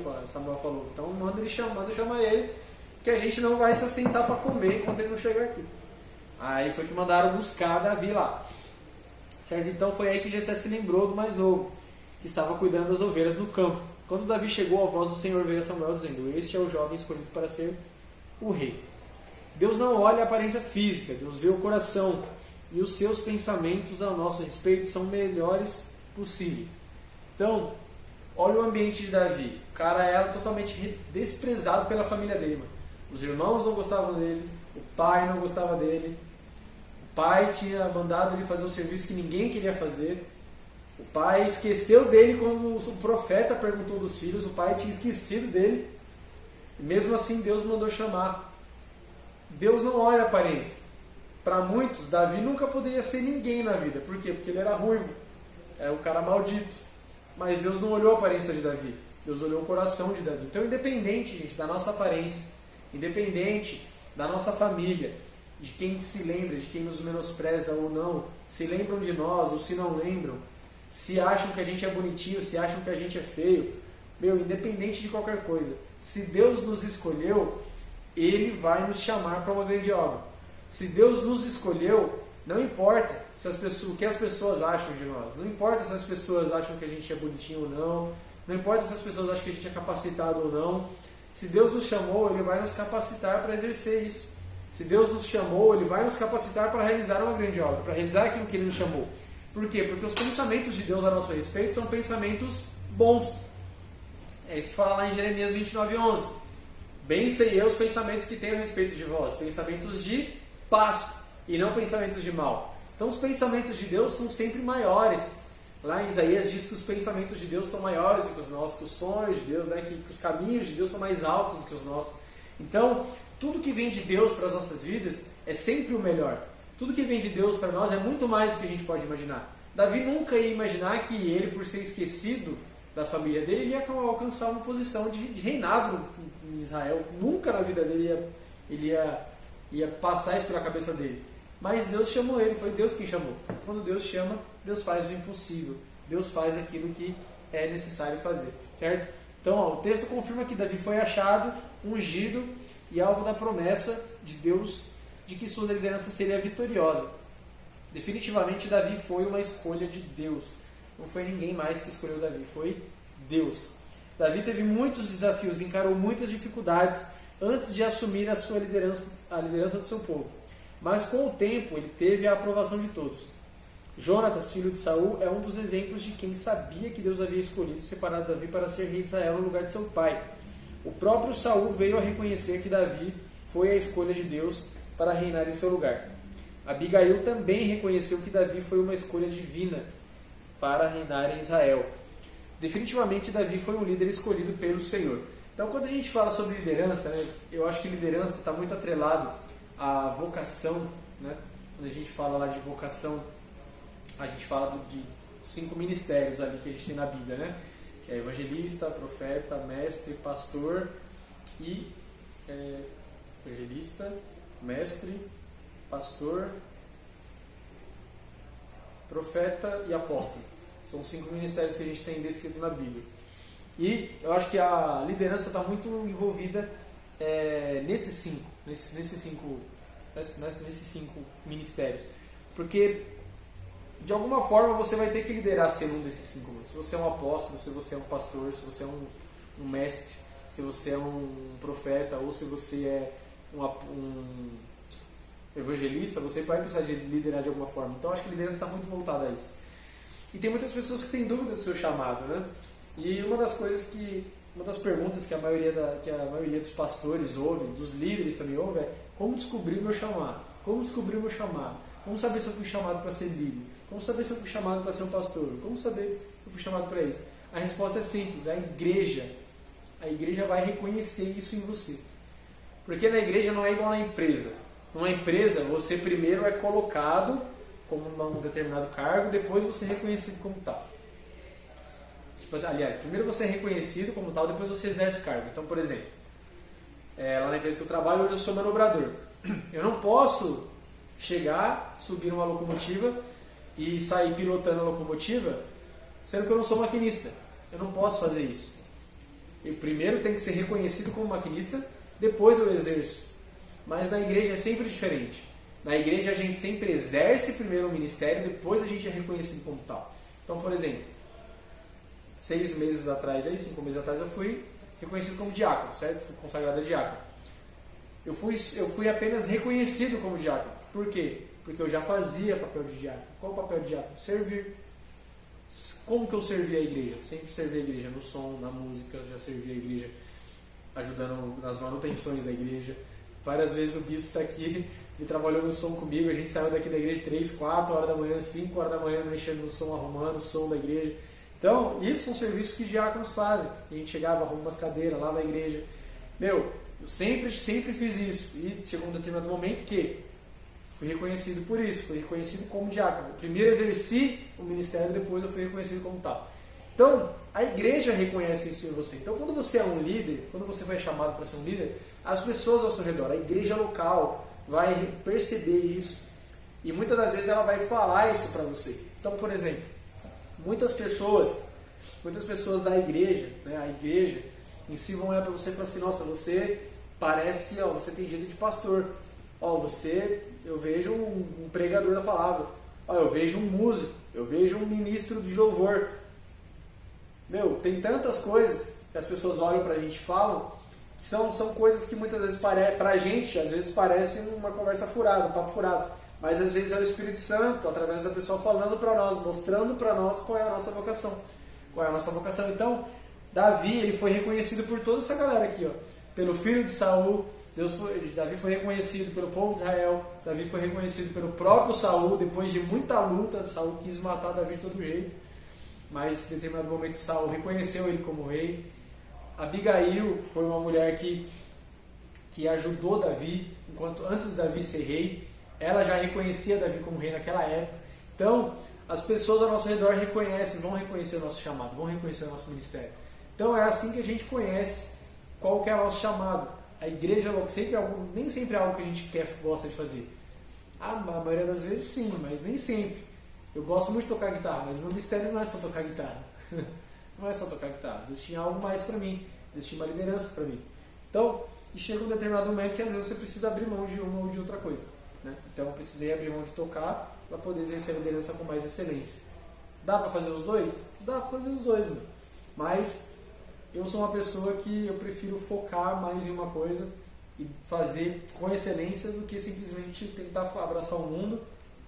falou, então manda chamar ele, que a gente não vai se assentar para comer enquanto ele não chegar aqui. Aí foi que mandaram buscar Davi lá. Certo? Então foi aí que Jessé se lembrou do mais novo, que estava cuidando das ovelhas no campo. Quando Davi chegou, a voz do Senhor veio a Samuel dizendo, este é o jovem escolhido para ser o rei. Deus não olha a aparência física, Deus vê o coração, e os seus pensamentos a nosso respeito são melhores possíveis. Então, olha o ambiente de Davi. O cara era totalmente desprezado pela família dele, mano. Os irmãos não gostavam dele, o pai não gostava dele, o pai tinha mandado ele fazer um serviço que ninguém queria fazer. O pai esqueceu dele como o profeta perguntou dos filhos, o pai tinha esquecido dele. E mesmo assim Deus mandou chamar. Deus não olha a aparência. Para muitos, Davi nunca poderia ser ninguém na vida. Por quê? Porque ele era ruivo. Era um cara maldito. Mas Deus não olhou a aparência de Davi. Deus olhou o coração de Davi. Então, independente, gente, da nossa aparência, independente da nossa família, de quem se lembra, de quem nos menospreza ou não, se lembram de nós ou se não lembram, se acham que a gente é bonitinho, se acham que a gente é feio, independente de qualquer coisa, se Deus nos escolheu, Ele vai nos chamar para uma grande obra. Se Deus nos escolheu, não importa o que as pessoas acham de nós, não importa se as pessoas acham que a gente é bonitinho ou não, não importa se as pessoas acham que a gente é capacitado ou não. Se Deus nos chamou, Ele vai nos capacitar para exercer isso. Se Deus nos chamou, Ele vai nos capacitar para realizar uma grande obra, para realizar aquilo que Ele nos chamou. Por quê? Porque os pensamentos de Deus a nosso respeito são pensamentos bons. É isso que fala lá em Jeremias 29:11. Bem sei eu os pensamentos que tenho a respeito de vós, pensamentos de paz e não pensamentos de mal. Então os pensamentos de Deus são sempre maiores. Lá em Isaías diz que os pensamentos de Deus são maiores do que os nossos, que os sonhos de Deus, né, que os caminhos de Deus são mais altos do que os nossos. Então, tudo que vem de Deus para as nossas vidas é sempre o melhor. Tudo que vem de Deus para nós é muito mais do que a gente pode imaginar. Davi nunca ia imaginar que ele, por ser esquecido da família dele, ia alcançar uma posição de reinado em Israel. Nunca na vida dele ele ia passar isso pela cabeça dele. Mas Deus chamou ele, foi Deus quem chamou. Quando Deus chama, Deus faz o impossível. Deus faz aquilo que é necessário fazer, certo? Então, ó, o texto confirma que Davi foi achado, ungido e alvo da promessa de Deus de que sua liderança seria vitoriosa. Definitivamente, Davi foi uma escolha de Deus. Não foi ninguém mais que escolheu Davi, foi Deus. Davi teve muitos desafios, encarou muitas dificuldades antes de assumir a liderança do seu povo. Mas com o tempo, ele teve a aprovação de todos. Jonatas, filho de Saul, é um dos exemplos de quem sabia que Deus havia escolhido separar Davi para ser rei de Israel no lugar de seu pai. O próprio Saul veio a reconhecer que Davi foi a escolha de Deus para reinar em seu lugar. Abigail também reconheceu que Davi foi uma escolha divina para reinar em Israel. Definitivamente, Davi foi um líder escolhido pelo Senhor. Então, quando a gente fala sobre liderança, né, eu acho que liderança está muito atrelado à vocação. Né? Quando a gente fala lá de vocação, a gente fala de 5 ministérios ali que a gente tem na Bíblia, né? Que é evangelista, profeta, mestre, pastor e evangelista, mestre, pastor, profeta e apóstolo. São 5 ministérios que a gente tem descrito na Bíblia. E eu acho que a liderança está muito envolvida nesses cinco ministérios. Porque de alguma forma você vai ter que liderar sendo um desses 5. Se você é um apóstolo, se você é um pastor, se você é um mestre, se você é um profeta ou se você é um evangelista, você vai precisar de liderar de alguma forma. Então acho que a liderança está muito voltada a isso. E tem muitas pessoas que têm dúvida do seu chamado, né? E uma das perguntas que a maioria dos pastores ouve, dos líderes também ouve, é: como descobrir o meu chamado? Como descobrir o meu chamado? Como saber se eu fui chamado para ser líder? Como saber se eu fui chamado para ser um pastor? Como saber se eu fui chamado para isso? A resposta é simples: a igreja vai reconhecer isso em você. Porque na igreja não é igual na empresa. Numa empresa, você primeiro é colocado como um determinado cargo, depois você é reconhecido como tal. Aliás, primeiro você é reconhecido como tal, depois você exerce o cargo. Então, por exemplo, lá na empresa que eu trabalho, hoje eu sou manobrador. Eu não posso chegar, subir numa locomotiva e sair pilotando a locomotiva, sendo que eu não sou maquinista. Eu não posso fazer isso. Eu primeiro tenho que ser reconhecido como maquinista, depois eu exerço. Mas na igreja é sempre diferente. Na igreja a gente sempre exerce primeiro o ministério, depois a gente é reconhecido como tal. Então, por exemplo, 5 meses atrás eu fui reconhecido como diácono, certo? Fui consagrado a diácono. Eu fui apenas reconhecido como diácono. Por quê? Porque eu já fazia papel de diácono. Qual o papel de diácono? Servir. Como que eu servi a igreja? Sempre servi a igreja no som, na música, já servi a igreja ajudando nas manutenções da igreja. Várias vezes o bispo está aqui, ele trabalhou no som comigo, a gente saiu daqui da igreja 3, 4 horas da manhã, 5 horas da manhã, mexendo no som, arrumando o som da igreja. Então, isso são serviços que diáconos fazem. A gente chegava, arruma umas cadeiras, lava a igreja. Eu sempre fiz isso. E chegou um determinado momento que fui reconhecido por isso, fui reconhecido como diácono. Primeiro exerci o ministério, depois eu fui reconhecido como tal. Então, a igreja reconhece isso em você. Então, quando você é um líder, quando você foi chamado para ser um líder, as pessoas ao seu redor, a igreja local, vai perceber isso. E muitas das vezes ela vai falar isso para você. Então, por exemplo, muitas pessoas da igreja, né, a igreja em si vão olhar para você e falar assim: nossa, você parece que você tem jeito de pastor. Eu vejo um pregador da palavra. Eu vejo um músico. Eu vejo um ministro de louvor. Tem tantas coisas que as pessoas olham pra gente e falam, que são coisas que muitas vezes pra gente, às vezes parece uma conversa furada, um papo furado. Mas às vezes é o Espírito Santo, através da pessoa falando pra nós, mostrando pra nós qual é a nossa vocação. Então, Davi, ele foi reconhecido por toda essa galera aqui, pelo filho de Saul. Davi foi reconhecido pelo povo de Israel. Davi foi reconhecido pelo próprio Saul. Depois de muita luta, Saul quis matar Davi de todo jeito. mas em determinado momento Saul reconheceu ele como rei. Abigail foi uma mulher que ajudou Davi, enquanto antes de Davi ser rei, ela já reconhecia Davi como rei naquela época. Então, as pessoas ao nosso redor vão reconhecer o nosso chamado, vão reconhecer o nosso ministério. Então, é assim que a gente conhece qual que é o nosso chamado. A igreja nem sempre é algo que a gente gosta de fazer. A maioria das vezes sim, mas nem sempre. Eu gosto muito de tocar guitarra, mas o meu mistério não é só tocar guitarra. Não é só tocar guitarra. Deus tinha algo mais para mim. Deus tinha uma liderança para mim. Então, e chega um determinado momento que às vezes você precisa abrir mão de uma ou de outra coisa. Né? Então, eu precisei abrir mão de tocar para poder exercer a liderança com mais excelência. Dá para fazer os dois? Dá para fazer os dois, mano. Mas eu sou uma pessoa que eu prefiro focar mais em uma coisa e fazer com excelência do que simplesmente tentar abraçar o mundo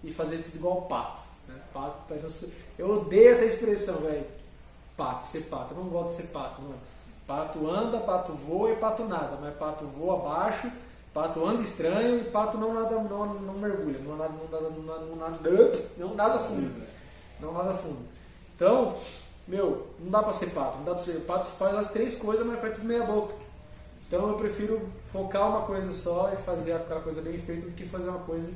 e fazer tudo igual o pato. Né? Pato, eu odeio essa expressão, velho. Pato, ser pato. Eu não gosto de ser pato, mano. Pato anda, pato voa e pato nada. Mas pato voa abaixo, pato anda estranho e pato não mergulha. Não nada fundo. Não nada fundo. Então, não dá pra ser pato. Não dá pra ser. O pato faz as três coisas, mas faz tudo meia boca. Então eu prefiro focar uma coisa só e fazer aquela coisa bem feita do que fazer uma coisa,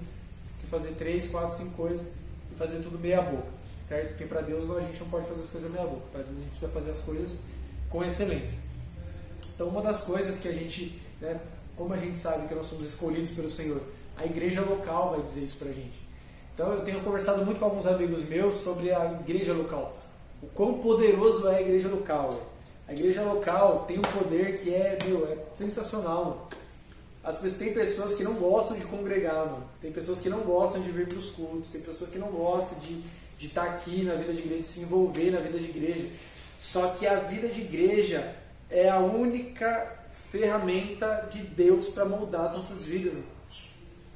que fazer 3, 4, 5 coisas e fazer tudo meia boca, certo? Porque para Deus a gente não pode fazer as coisas meia boca, para Deus a gente precisa fazer as coisas com excelência. Então uma das coisas que a gente, né, como a gente sabe que nós somos escolhidos pelo Senhor, a igreja local vai dizer isso pra gente. Então eu tenho conversado muito com alguns amigos meus sobre a igreja local, o quão poderoso é a igreja local. A igreja local tem um poder que é sensacional, mano. Tem pessoas que não gostam de congregar, mano. Tem pessoas que não gostam de vir para os cultos. Tem pessoas que não gostam de estar aqui na vida de igreja, de se envolver na vida de igreja. Só que a vida de igreja é a única ferramenta de Deus para moldar as nossas vidas, mano.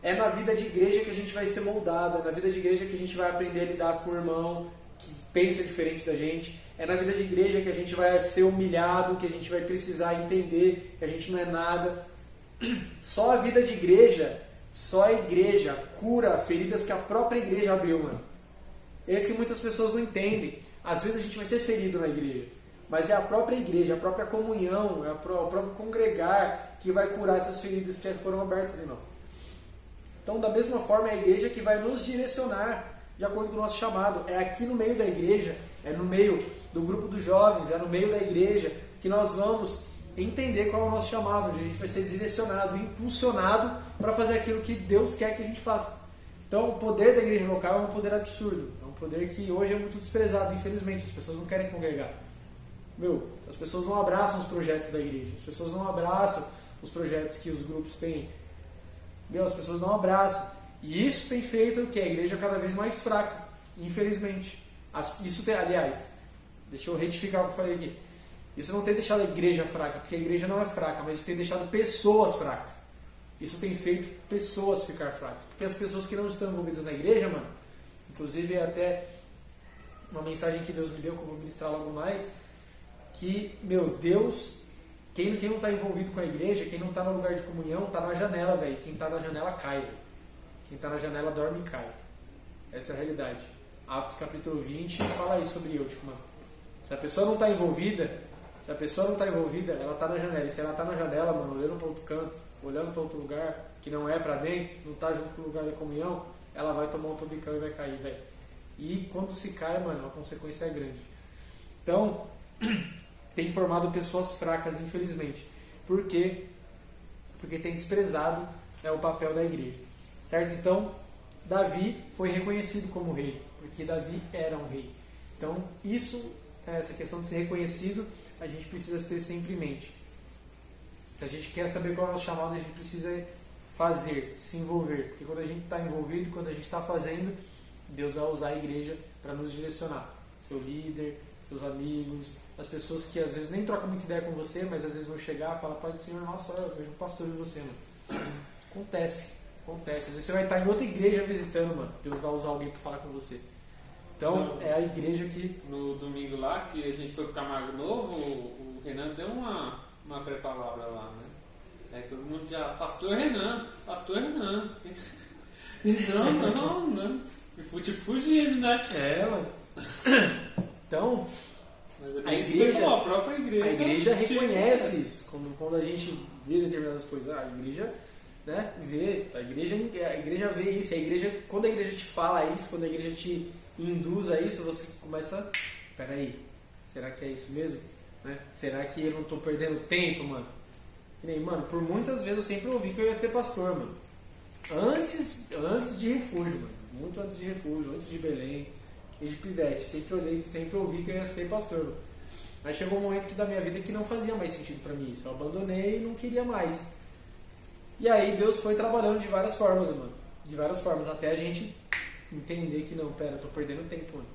É na vida de igreja que a gente vai ser moldado. É na vida de igreja que a gente vai aprender a lidar com o irmão que pensa diferente da gente. É na vida de igreja que a gente vai ser humilhado, que a gente vai precisar entender que a gente não é nada. Só a vida de igreja, só a igreja cura feridas que a própria igreja abriu, mano. É isso que muitas pessoas não entendem. Às vezes a gente vai ser ferido na igreja, mas é a própria igreja, a própria comunhão, é o próprio congregar que vai curar essas feridas que foram abertas em nós. Então, da mesma forma, é a igreja que vai nos direcionar de acordo com o nosso chamado. É aqui no meio da igreja, é no meio do grupo dos jovens, é no meio da igreja que nós vamos entender qual é o nosso chamado, onde a gente vai ser direcionado, impulsionado para fazer aquilo que Deus quer que a gente faça. Então, o poder da igreja local é um poder absurdo, é um poder que hoje é muito desprezado, infelizmente. As pessoas não querem congregar. As pessoas não abraçam os projetos da igreja, as pessoas não abraçam os projetos que os grupos têm. As pessoas não abraçam. E isso tem feito que a igreja cada vez mais fraca, infelizmente. Aliás, deixa eu retificar o que eu falei aqui. Isso não tem deixado a igreja fraca, porque a igreja não é fraca, mas isso tem deixado pessoas fracas. Isso tem feito pessoas ficar fracas. Porque as pessoas que não estão envolvidas na igreja, mano, inclusive é até uma mensagem que Deus me deu, que eu vou ministrar logo mais, que, Deus, quem não está envolvido com a igreja, quem não está no lugar de comunhão, está na janela, velho. Quem está na janela cai, véio. Quem está na janela dorme e cai. Essa é a realidade. Atos capítulo 20 fala isso sobre Eutico, mano. Se a pessoa não está envolvida, ela está na janela. E se ela está na janela, mano, olhando para outro canto, olhando para outro lugar, que não é para dentro, não está junto com o lugar da comunhão, ela vai tomar um tobicão e vai cair, velho. E quando se cai, mano, a consequência é grande. Então, tem formado pessoas fracas, infelizmente. Por quê? Porque tem desprezado o papel da igreja. Certo? Então, Davi foi reconhecido como rei, porque Davi era um rei. Então, essa questão de ser reconhecido, a gente precisa ter sempre em mente. Se a gente quer saber qual é o nosso chamado, a gente precisa fazer, se envolver. Porque quando a gente está envolvido, quando a gente está fazendo, Deus vai usar a igreja para nos direcionar. Seu líder, seus amigos, as pessoas que às vezes nem trocam muita ideia com você, mas às vezes vão chegar e falar: Pai do Senhor, nossa, eu vejo um pastor em você, mano. Acontece. Às vezes você vai estar em outra igreja visitando, mano. Deus vai usar alguém para falar com você. Então, é a igreja que...
No domingo lá, que a gente foi pro Camargo Novo, o Renan deu uma pré-palavra lá, né? Aí todo mundo já... Pastor Renan. Não. E fui tipo fugindo, né?
Mano. Então, igreja,
como a própria igreja.
a igreja
te
reconhece isso. Quando a gente vê determinadas coisas, a igreja, né, vê, a igreja vê isso. A igreja, quando a igreja te fala isso, quando a igreja te induz a isso, você começa, peraí, será que é isso mesmo? Né? Será que eu não estou perdendo tempo, mano? Que nem, mano, por muitas vezes eu sempre ouvi que eu ia ser pastor, mano. Antes de Refúgio, mano. Muito antes de Refúgio, antes de Belém, desde pivete. Sempre ouvi que eu ia ser pastor, mano. Mas chegou um momento da minha vida que não fazia mais sentido pra mim isso. Eu abandonei e não queria mais. E aí Deus foi trabalhando de várias formas, mano. De várias formas, até a gente entender que não, pera, eu tô perdendo tempo, mano.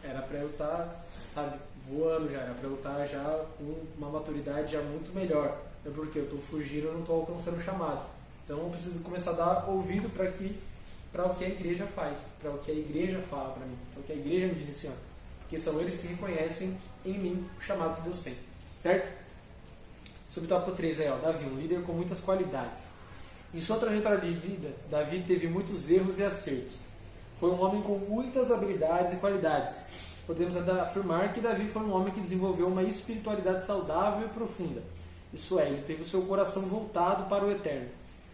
Era pra eu estar, sabe, voando já. Era pra eu estar já com uma maturidade já muito melhor. É porque eu tô fugindo, eu não tô alcançando o chamado. Então eu preciso começar a dar ouvido para o que a igreja faz, para o que a igreja fala para mim, para o que a igreja me direciona. Porque são eles que reconhecem em mim o chamado que Deus tem. Certo? Sobre o tópico 3 aí, ó, Davi, um líder com muitas qualidades. Em sua trajetória de vida, Davi teve muitos erros e acertos. Foi um homem com muitas habilidades e qualidades. Podemos afirmar que Davi foi um homem que desenvolveu uma espiritualidade saudável e profunda. Isso é, ele teve o seu coração voltado para o eterno.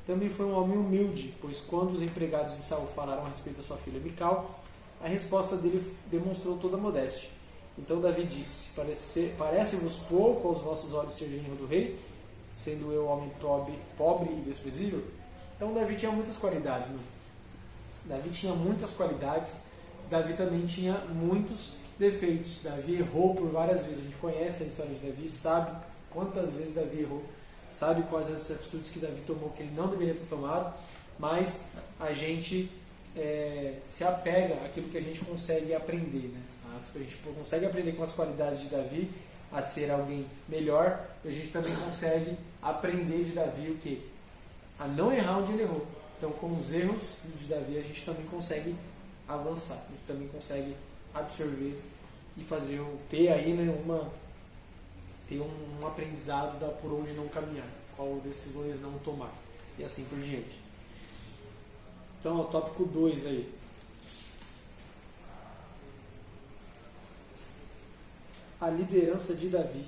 Também foi um homem humilde, pois quando os empregados de Saul falaram a respeito da sua filha Mical, a resposta dele demonstrou toda a modéstia. Então Davi disse, parece-vos pouco aos vossos olhos ser genro do rei, sendo eu homem pobre e desprezível? Então Davi tinha muitas qualidades. Né? Davi tinha muitas qualidades, Davi também tinha muitos defeitos. Davi errou por várias vezes. A gente conhece a história de Davi, sabe quantas vezes Davi errou, sabe quais as atitudes que Davi tomou que ele não deveria ter tomado, mas a gente se apega àquilo que a gente consegue aprender. Né? A gente consegue aprender com as qualidades de Davi a ser alguém melhor, e a gente também consegue aprender de Davi o quê? A não errar onde ele errou. Então, com os erros de Davi, a gente também consegue avançar, a gente também consegue absorver e ter aí, né, ter um aprendizado por onde não caminhar, qual decisões não tomar, e assim por diante. Então, o tópico 2 aí. A liderança de Davi.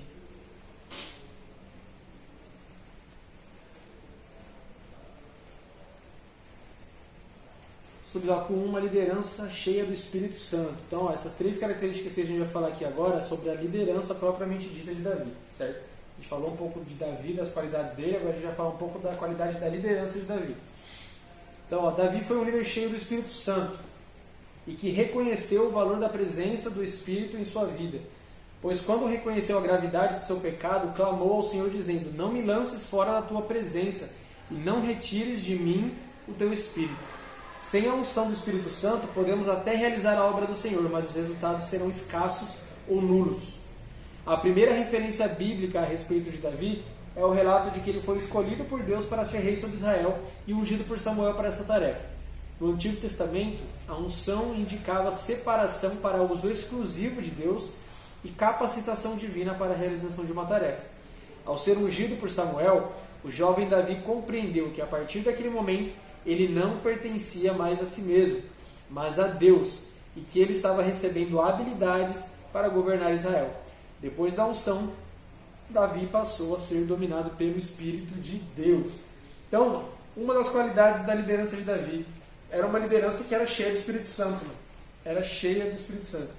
Subtópico 1, uma liderança cheia do Espírito Santo. Então, essas 3 características que a gente vai falar aqui agora é sobre a liderança propriamente dita de Davi, certo? A gente falou um pouco de Davi, das qualidades dele, agora a gente vai falar um pouco da qualidade da liderança de Davi. Então, Davi foi um líder cheio do Espírito Santo e que reconheceu o valor da presença do Espírito em sua vida. Pois quando reconheceu a gravidade do seu pecado, clamou ao Senhor dizendo, não me lances fora da tua presença e não retires de mim o teu Espírito. Sem a unção do Espírito Santo, podemos até realizar a obra do Senhor, mas os resultados serão escassos ou nulos. A primeira referência bíblica a respeito de Davi é o relato de que ele foi escolhido por Deus para ser rei sobre Israel e ungido por Samuel para essa tarefa. No Antigo Testamento, a unção indicava separação para uso exclusivo de Deus e capacitação divina para a realização de uma tarefa. Ao ser ungido por Samuel, o jovem Davi compreendeu que a partir daquele momento ele não pertencia mais a si mesmo, mas a Deus, e que ele estava recebendo habilidades para governar Israel. Depois da unção, Davi passou a ser dominado pelo Espírito de Deus. Então, uma das qualidades da liderança de Davi era uma liderança que era cheia do Espírito Santo. Era cheia do Espírito Santo.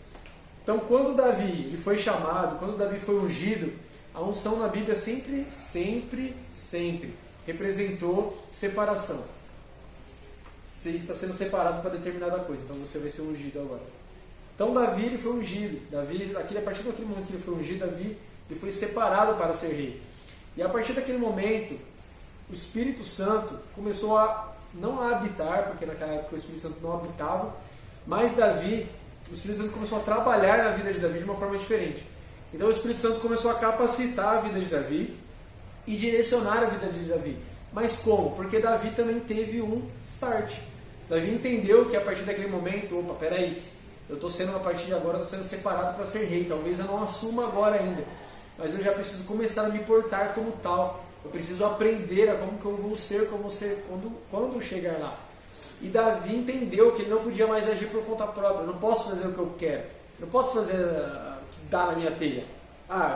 Então, quando Davi foi chamado, quando Davi foi ungido, a unção na Bíblia sempre representou separação. Você está sendo separado para determinada coisa, então você vai ser ungido agora. Então Davi ele foi ungido. A partir daquele momento que ele foi ungido, Davi ele foi separado para ser rei. E a partir daquele momento, o Espírito Santo começou não a habitar, porque naquela época o Espírito Santo não habitava, mas o Espírito Santo começou a trabalhar na vida de Davi de uma forma diferente. Então o Espírito Santo começou a capacitar a vida de Davi e direcionar a vida de Davi. Mas como? Porque Davi também teve um start. Davi entendeu que a partir daquele momento, peraí, eu estou sendo, a partir de agora, estou sendo separado para ser rei. Talvez eu não assuma agora ainda, mas eu já preciso começar a me portar como tal. Eu preciso aprender a como que eu vou ser quando eu chegar lá. E Davi entendeu que ele não podia mais agir por conta própria. Eu não posso fazer o que eu quero. Eu não posso fazer o que dá na minha telha.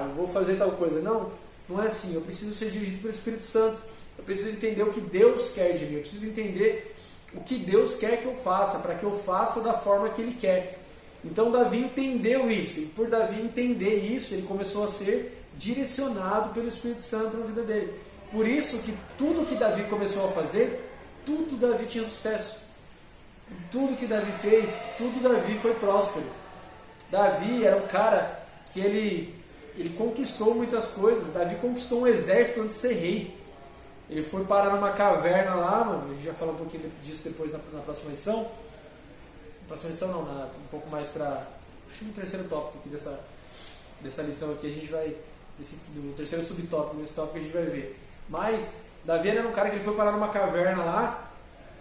eu vou fazer tal coisa. Não, não é assim. Eu preciso ser dirigido pelo Espírito Santo. Eu preciso entender o que Deus quer de mim. Eu preciso entender o que Deus quer que eu faça, para que eu faça da forma que Ele quer. Então Davi entendeu isso. E por Davi entender isso, ele começou a ser direcionado pelo Espírito Santo na vida dele. Por isso que tudo que Davi começou a fazer, tudo Davi tinha sucesso. Tudo que Davi fez, tudo Davi foi próspero. Davi era um cara que ele conquistou muitas coisas. Davi conquistou um exército antes de ser rei. Ele foi parar numa caverna lá, mano. A gente vai falar um pouquinho disso depois na próxima lição. Na próxima lição não, um pouco mais para no terceiro tópico aqui dessa lição aqui. A gente vai, no terceiro subtópico, nesse tópico a gente vai ver. Mas Davi era um cara que ele foi parar numa caverna lá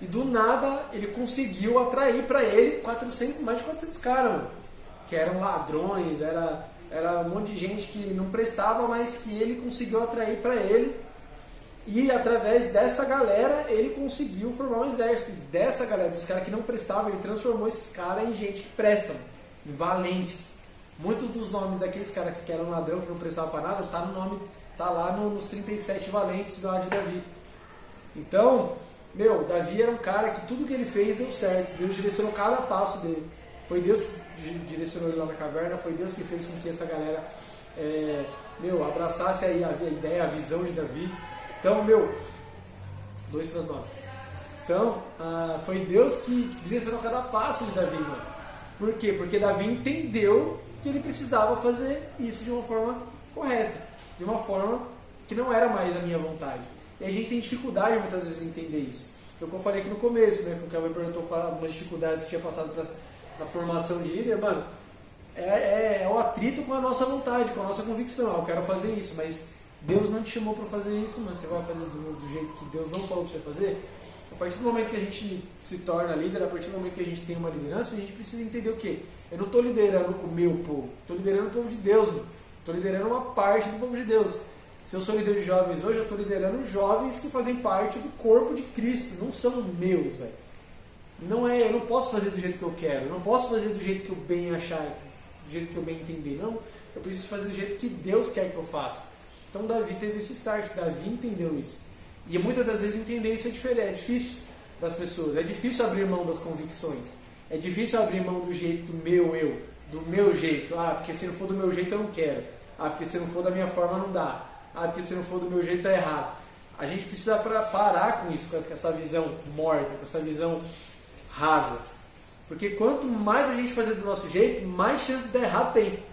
e do nada ele conseguiu atrair para ele mais de 400 caras, mano. Que eram ladrões, era um monte de gente que não prestava, mas que ele conseguiu atrair para ele. E através dessa galera ele conseguiu formar um exército. E dessa galera, dos caras que não prestavam, ele transformou esses caras em gente que prestam, em valentes. Muitos dos nomes daqueles caras que eram ladrão, que não prestavam para nada, tá lá nos 37 valentes lá de Davi. Então, Davi era um cara que tudo que ele fez deu certo. Deus direcionou cada passo dele. Foi Deus que direcionou ele lá na caverna, foi Deus que fez com que essa galera abraçasse aí a ideia, a visão de Davi. Então, 2 para as 9. Então, foi Deus que direcionou cada passo de Davi, mano. Por quê? Porque Davi entendeu que ele precisava fazer isso de uma forma correta, de uma forma que não era mais a minha vontade. E a gente tem dificuldade muitas vezes em entender isso. Então, como eu falei aqui no começo, né, que o Kelvin perguntou qual algumas dificuldades que tinha passado na formação de líder, mano, é o atrito com a nossa vontade, com a nossa convicção. Eu quero fazer isso, mas Deus não te chamou para fazer isso, mas você vai fazer do jeito que Deus não falou que você vai fazer. A partir do momento que a gente se torna líder, a partir do momento que a gente tem uma liderança, a gente precisa entender o quê? Eu não estou liderando o meu povo, estou liderando o povo de Deus, estou liderando uma parte do povo de Deus. Se eu sou líder de jovens hoje, eu estou liderando jovens que fazem parte do corpo de Cristo, não são meus, velho. Eu não posso fazer do jeito que eu quero, eu não posso fazer do jeito que eu bem achar, do jeito que eu bem entender, não. Eu preciso fazer do jeito que Deus quer que eu faça. Então Davi teve esse start, Davi entendeu isso. E muitas das vezes entender isso é diferente, é difícil das pessoas, é difícil abrir mão das convicções, é difícil abrir mão do jeito do meu jeito. Porque se não for do meu jeito eu não quero. Porque se não for da minha forma não dá. Porque se não for do meu jeito tá errado. A gente precisa parar com isso, com essa visão morta, com essa visão rasa. Porque quanto mais a gente fazer do nosso jeito, mais chance de dar errado tem.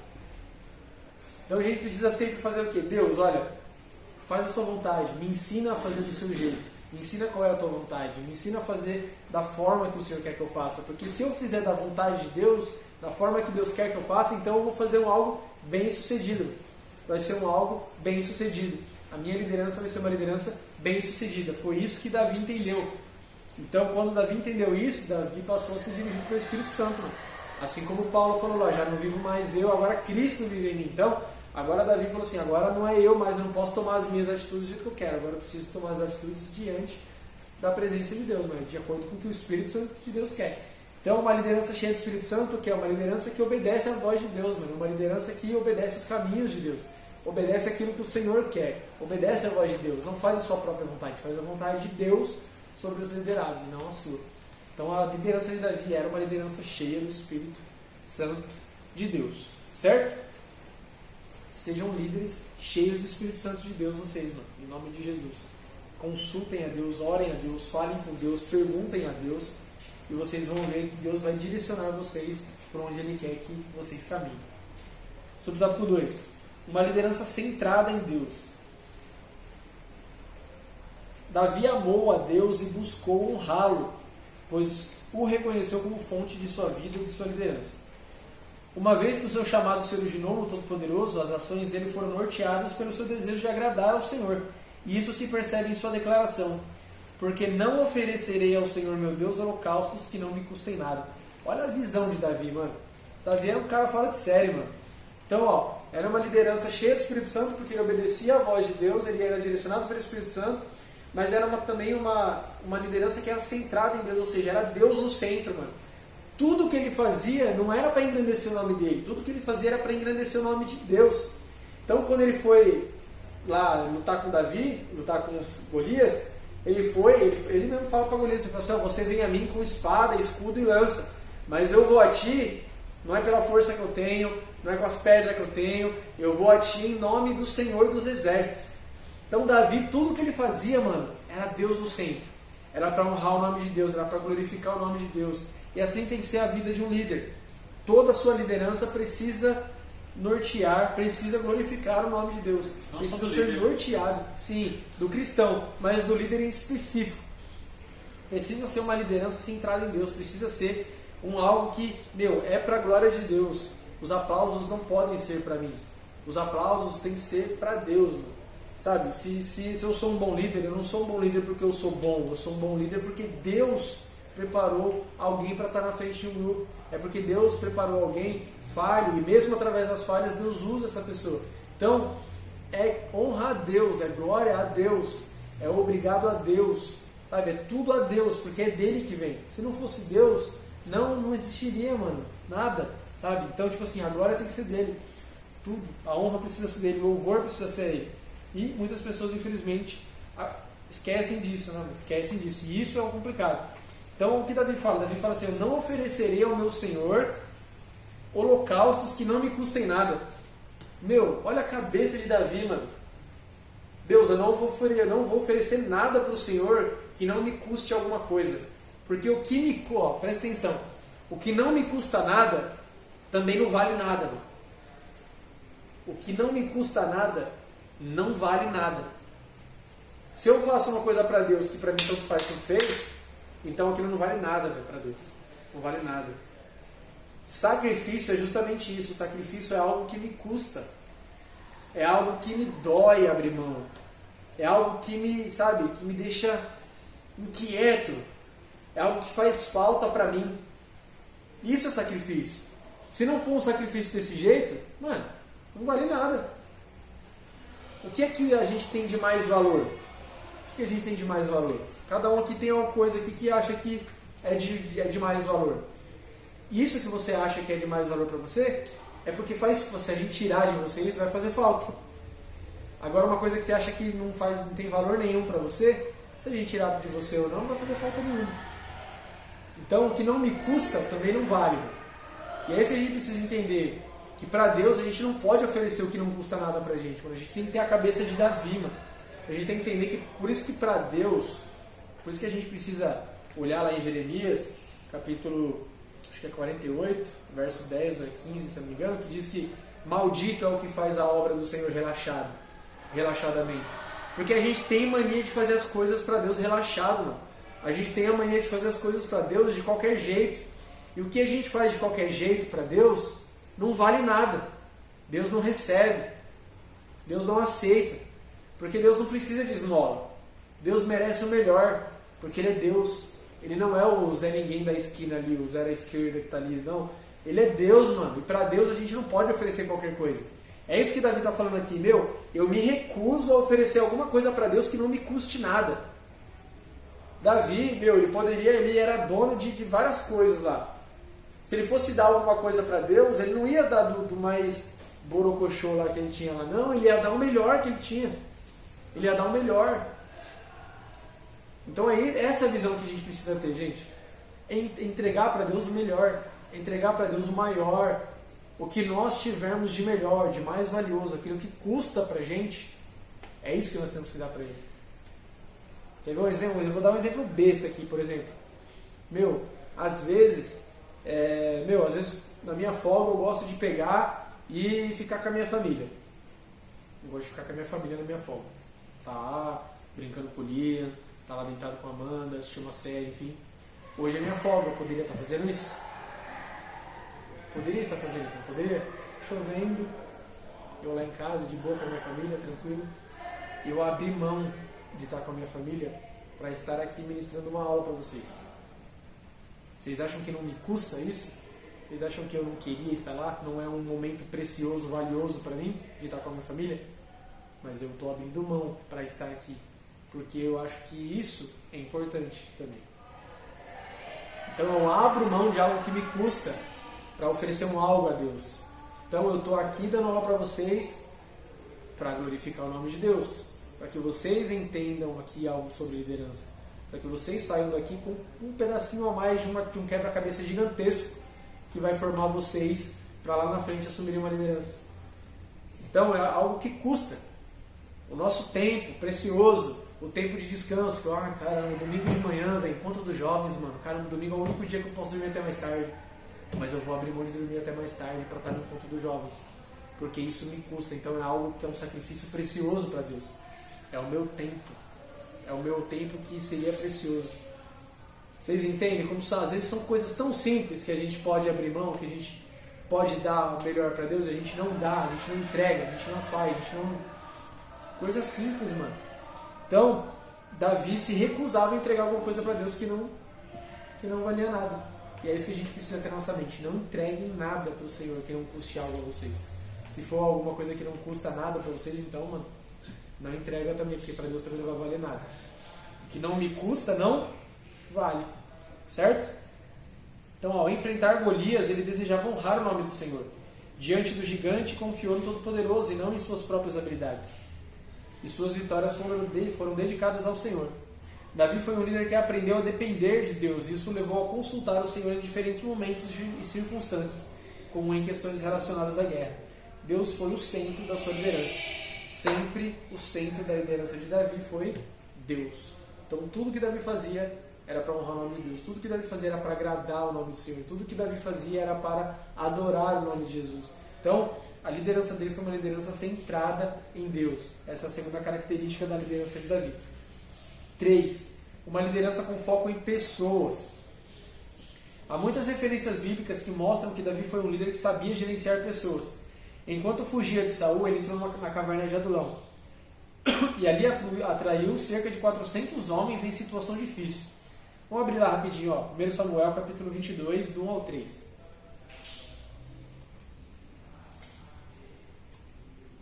Então a gente precisa sempre fazer o quê? Deus, olha, faz a sua vontade, me ensina a fazer do seu jeito, me ensina qual é a tua vontade, me ensina a fazer da forma que o Senhor quer que eu faça. Porque se eu fizer da vontade de Deus, da forma que Deus quer que eu faça, então eu vou fazer algo bem sucedido. Vai ser algo bem sucedido. A minha liderança vai ser uma liderança bem sucedida. Foi isso que Davi entendeu. Então, quando Davi entendeu isso, Davi passou a ser dirigido pelo Espírito Santo. Assim como Paulo falou lá, já não vivo mais eu, agora Cristo vive em mim. Então, agora Davi falou assim, agora não é eu, mas eu não posso tomar as minhas atitudes do jeito que eu quero. Agora eu preciso tomar as atitudes diante da presença de Deus, de acordo com o que o Espírito Santo de Deus quer. Então, uma liderança cheia do Espírito Santo, que é uma liderança que obedece à voz de Deus, uma liderança que obedece aos caminhos de Deus, obedece aquilo que o Senhor quer, obedece à voz de Deus, não faz a sua própria vontade, faz a vontade de Deus sobre os liderados e não a sua. Então, a liderança de Davi era uma liderança cheia do Espírito Santo de Deus, certo? Sejam líderes cheios do Espírito Santo de Deus, vocês, em nome de Jesus. Consultem a Deus, orem a Deus, falem com Deus, perguntem a Deus, e vocês vão ver que Deus vai direcionar vocês para onde Ele quer que vocês caminhem. Sobre o tópico 2. Uma liderança centrada em Deus. Davi amou a Deus e buscou honrá-lo, pois o reconheceu como fonte de sua vida e de sua liderança. Uma vez que o seu chamado se originou no Todo-Poderoso, as ações dele foram norteadas pelo seu desejo de agradar ao Senhor. E isso se percebe em sua declaração. Porque não oferecerei ao Senhor meu Deus holocaustos que não me custem nada. Olha a visão de Davi, mano. Davi era um cara fora de série, mano. Então, era uma liderança cheia do Espírito Santo, porque ele obedecia à voz de Deus, ele era direcionado pelo Espírito Santo, mas era também uma liderança que era centrada em Deus, ou seja, era Deus no centro, mano. Tudo que ele fazia não era para engrandecer o nome dele, tudo que ele fazia era para engrandecer o nome de Deus. Então quando ele foi lá lutar com Davi, lutar com os Golias, ele mesmo fala para Golias, ele fala assim, você vem a mim com espada, escudo e lança, mas eu vou a ti, não é pela força que eu tenho, não é com as pedras que eu tenho, eu vou a ti em nome do Senhor dos Exércitos. Então Davi, tudo que ele fazia, mano, era Deus no centro, era para honrar o nome de Deus, era para glorificar o nome de Deus, e assim tem que ser a vida de um líder. Toda a sua liderança precisa nortear, precisa glorificar o nome de Deus.
Não
precisa
só do
ser
líder.
norteado, sim, do cristão, mas do líder em específico. Precisa ser uma liderança centrada em Deus, precisa ser algo que, é para a glória de Deus. Os aplausos não podem ser para mim. Os aplausos têm que ser para Deus, mano. Sabe? Se eu sou um bom líder, eu não sou um bom líder porque eu sou bom, eu sou um bom líder porque Deus preparou alguém para estar na frente de um grupo. É porque Deus preparou alguém falho, e mesmo através das falhas Deus usa essa pessoa. Então, é honra a Deus, é glória a Deus, é obrigado a Deus, sabe? É tudo a Deus, porque é dele que vem. Se não fosse Deus, não existiria, mano, nada, sabe? Então, tipo assim, a glória tem que ser dele, tudo, a honra precisa ser dele, o louvor precisa ser ele. E muitas pessoas, infelizmente, esquecem disso, né? Esquecem disso, e isso é o complicado. Então, o que Davi fala? Davi fala assim, eu não oferecerei ao meu Senhor holocaustos que não me custem nada. Olha a cabeça de Davi, mano. Deus, eu não vou oferecer nada para o Senhor que não me custe alguma coisa. Porque o que me... presta atenção. O que não me custa nada, também não vale nada, mano. O que não me custa nada, não vale nada. Se eu faço uma coisa para Deus que para mim tanto faz, tanto fez, então aquilo não vale nada, para Deus. Não vale nada. Sacrifício é justamente isso. O sacrifício é algo que me custa. É algo que me dói abrir mão. É algo que me, que me deixa inquieto. É algo que faz falta para mim. Isso é sacrifício. Se não for um sacrifício desse jeito, mano, não vale nada. O que é que a gente tem de mais valor? O que a gente tem de mais valor? Cada um aqui tem uma coisa aqui que acha que é de mais valor. Isso que você acha que é de mais valor para você, é porque se a gente tirar de você isso, vai fazer falta. Agora, uma coisa que você acha que não tem valor nenhum para você, se a gente tirar de você ou não vai fazer falta nenhuma. Então, o que não me custa também não vale. E é isso que a gente precisa entender, que para Deus a gente não pode oferecer o que não custa nada pra gente. A gente tem que ter a cabeça de Davi, mano. A gente tem que entender que por isso que para Deus, por isso que a gente precisa olhar lá em Jeremias, capítulo, acho que é 48, verso 10 ou 15, se eu não me engano, que diz que maldito é o que faz a obra do Senhor relaxadamente. Porque a gente tem mania de fazer as coisas para Deus relaxado, mano. A gente tem a mania de fazer as coisas para Deus de qualquer jeito. E o que a gente faz de qualquer jeito para Deus não vale nada. Deus não recebe. Deus não aceita. Porque Deus não precisa de esmola. Deus merece o melhor. Porque Ele é Deus. Ele não é o Zé Ninguém da esquina ali, o Zé da esquerda que está ali, não. Ele é Deus, mano. E para Deus a gente não pode oferecer qualquer coisa. É isso que Davi está falando aqui. Eu me recuso a oferecer alguma coisa para Deus que não me custe nada. Davi, ele era dono de várias coisas lá. Se ele fosse dar alguma coisa para Deus, ele não ia dar do mais borocochô lá que ele tinha lá. Não, ele ia dar o melhor que ele tinha. Ele ia dar o melhor. Então é essa visão que a gente precisa ter, gente. É entregar para Deus o melhor. É entregar para Deus o maior. O que nós tivermos de melhor, de mais valioso, aquilo que custa pra gente, é isso que nós temos que dar para Ele. Quer ver um exemplo? Eu vou dar um exemplo besta aqui, por exemplo. Às vezes na minha folga eu gosto de pegar e ficar com a minha família. Eu gosto de ficar com a minha família na minha folga. Tá lá, brincando com o Liam, tá lá deitado com a Amanda, assistir uma série, enfim. Hoje é minha folga, eu poderia estar fazendo isso? Poderia estar fazendo isso, não poderia? Chovendo, eu lá em casa, de boa com a minha família, tranquilo. Eu abri mão de estar com a minha família para estar aqui ministrando uma aula para vocês. Vocês acham que não me custa isso? Vocês acham que eu não queria estar lá? Não é um momento precioso, valioso para mim de estar com a minha família? Mas eu estou abrindo mão para estar aqui, porque eu acho que isso é importante também. Então eu abro mão de algo que me custa para oferecer algo a Deus. Então eu estou aqui dando aula para vocês, para glorificar o nome de Deus, para que vocês entendam aqui algo sobre liderança, para que vocês saiam daqui com um pedacinho a mais de um quebra-cabeça gigantesco que vai formar vocês para lá na frente assumirem uma liderança. Então é algo que custa. O nosso tempo precioso, o tempo de descanso, que cara, no domingo de manhã, velho, encontro dos jovens, mano, cara, no domingo é o único dia que eu posso dormir até mais tarde, mas eu vou abrir mão de dormir até mais tarde para estar no encontro dos jovens, porque isso me custa. Então é algo que é um sacrifício precioso para Deus. É o meu tempo que seria precioso. Vocês entendem como às vezes são coisas tão simples que a gente pode abrir mão, que a gente pode dar o melhor para Deus, e a gente não dá, a gente não entrega, a gente não faz, a gente não... Coisa simples, mano. Então, Davi se recusava a entregar alguma coisa para Deus que não valia nada. E é isso que a gente precisa ter na nossa mente. Não entreguem nada para o Senhor que não custe algo a vocês. Se for alguma coisa que não custa nada para vocês, então, mano, não entrega também, porque para Deus também não vai valer nada. O que não me custa, não vale. Certo? Então, ao enfrentar Golias, ele desejava honrar o nome do Senhor. Diante do gigante, confiou no Todo-Poderoso e não em suas próprias habilidades. E suas vitórias foram dedicadas ao Senhor. Davi foi um líder que aprendeu a depender de Deus, e isso o levou a consultar o Senhor em diferentes momentos e circunstâncias, como em questões relacionadas à guerra. Deus foi o centro da sua liderança. Sempre o centro da liderança de Davi foi Deus. Então tudo que Davi fazia era para honrar o nome de Deus. Tudo que Davi fazia era para agradar o nome do Senhor. Tudo que Davi fazia era para adorar o nome de Jesus. Então, a liderança dele foi uma liderança centrada em Deus. Essa é a segunda característica da liderança de Davi. 3. Uma liderança com foco em pessoas. Há muitas referências bíblicas que mostram que Davi foi um líder que sabia gerenciar pessoas. Enquanto fugia de Saul, ele entrou na caverna de Adulão. E ali atraiu cerca de 400 homens em situação difícil. Vamos abrir lá rapidinho, ó. 1 Samuel, capítulo 22, do 1 ao 3.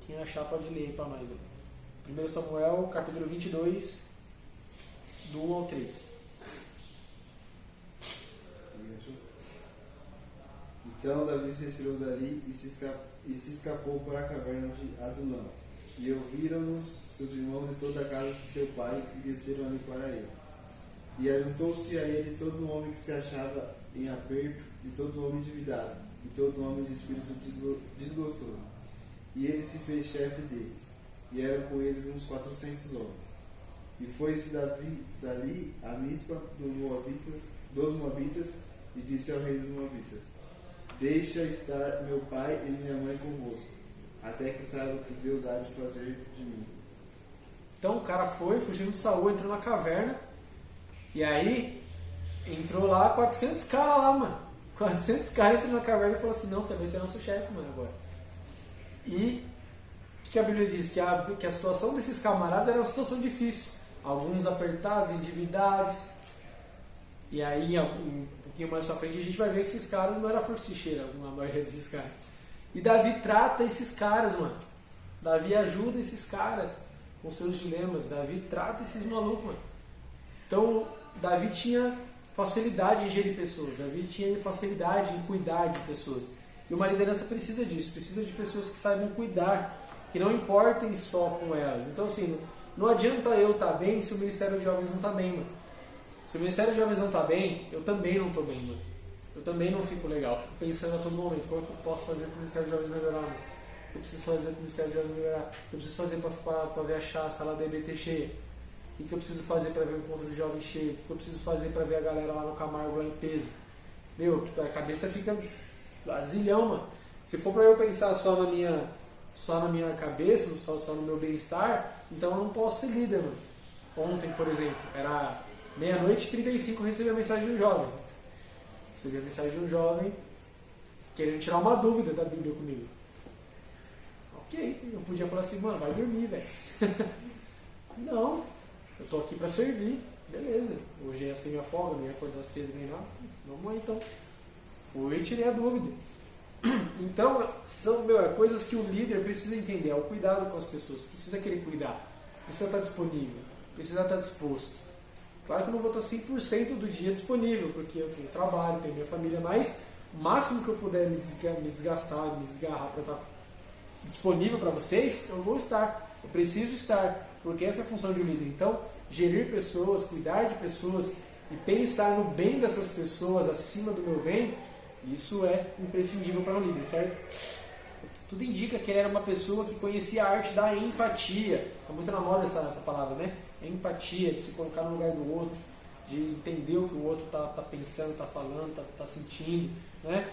Quem achar pode ler para nós. 1 Samuel, capítulo 22, do 1 ao 3.
Então Davi se retirou dali e se escapou para a caverna de Adulão. E ouviram-nos seus irmãos e toda a casa de seu pai, e desceram ali para ele. E ajuntou-se a ele todo homem que se achava em aperto, e todo homem endividado, e todo homem de espírito desgostoso. E ele se fez chefe deles, e eram com eles uns 400 homens. E foi-se Davi dali a Mispa dos Moabitas, e disse ao rei dos Moabitas: Deixa estar meu pai e minha mãe convosco, até que saiba o que Deus há de fazer de mim.
Então o cara foi, fugindo de Saul, entrou na caverna, e aí entrou lá 400 caras lá, mano. 400 caras entrou na caverna e falou assim: não, você vai ser nosso chefe, mano, agora. E o que a Bíblia diz? Que a situação desses camaradas era uma situação difícil. Alguns apertados, endividados. E aí, um pouquinho mais pra frente, a gente vai ver que esses caras não eram forcicheira, a maioria desses caras. E Davi trata esses caras, mano. Davi ajuda esses caras com seus dilemas. Davi trata esses malucos, mano. Então, Davi tinha facilidade em gerir pessoas. Davi tinha facilidade em cuidar de pessoas. E uma liderança precisa disso. Precisa de pessoas que saibam cuidar, que não importem só com elas. Então, assim, não adianta eu estar bem se o Ministério de Jovens não está bem, mano. Se o Ministério de Jovens não está bem, eu também não estou bem, mano. Eu também não fico legal. Fico pensando a todo momento: como é que eu posso fazer para o Ministério de Jovens melhorar, mano? O que eu preciso fazer para o Ministério de Jovens melhorar? O que eu preciso fazer para ver a sala da EBT cheia? O que eu preciso fazer para ver o encontro de jovens cheio? O que eu preciso fazer para ver a galera lá no Camargo, lá em peso? Meu, a cabeça fica vazilhão, mano. Se for para eu pensar só na minha cabeça, só no meu bem-estar, então eu não posso ser líder, mano. Ontem, por exemplo, era 00:35, eu recebi a mensagem de um jovem. Recebi a mensagem de um jovem querendo tirar uma dúvida da Bíblia comigo. Ok, eu podia falar assim: mano, vai dormir, velho. Não, eu tô aqui para servir. Beleza, hoje ia ser minha folga, não ia acordar cedo nem nada. Vamos lá então. Fui e tirei a dúvida. Então, são coisas que o líder precisa entender. É o cuidado com as pessoas. Precisa querer cuidar. Precisa estar disponível. Precisa estar disposto. Claro que eu não vou estar 100% do dia disponível, porque eu tenho trabalho, tenho minha família, mas o máximo que eu puder me desgastar, me desgarrar para estar disponível para vocês, eu vou estar. Eu preciso estar, porque essa é a função de um líder. Então, gerir pessoas, cuidar de pessoas e pensar no bem dessas pessoas acima do meu bem, isso é imprescindível para um líder, certo? Tudo indica que ele era uma pessoa que conhecia a arte da empatia. Está muito na moda essa palavra, né? Empatia, de se colocar no lugar do outro, de entender o que o outro está pensando, está falando, está sentindo, né?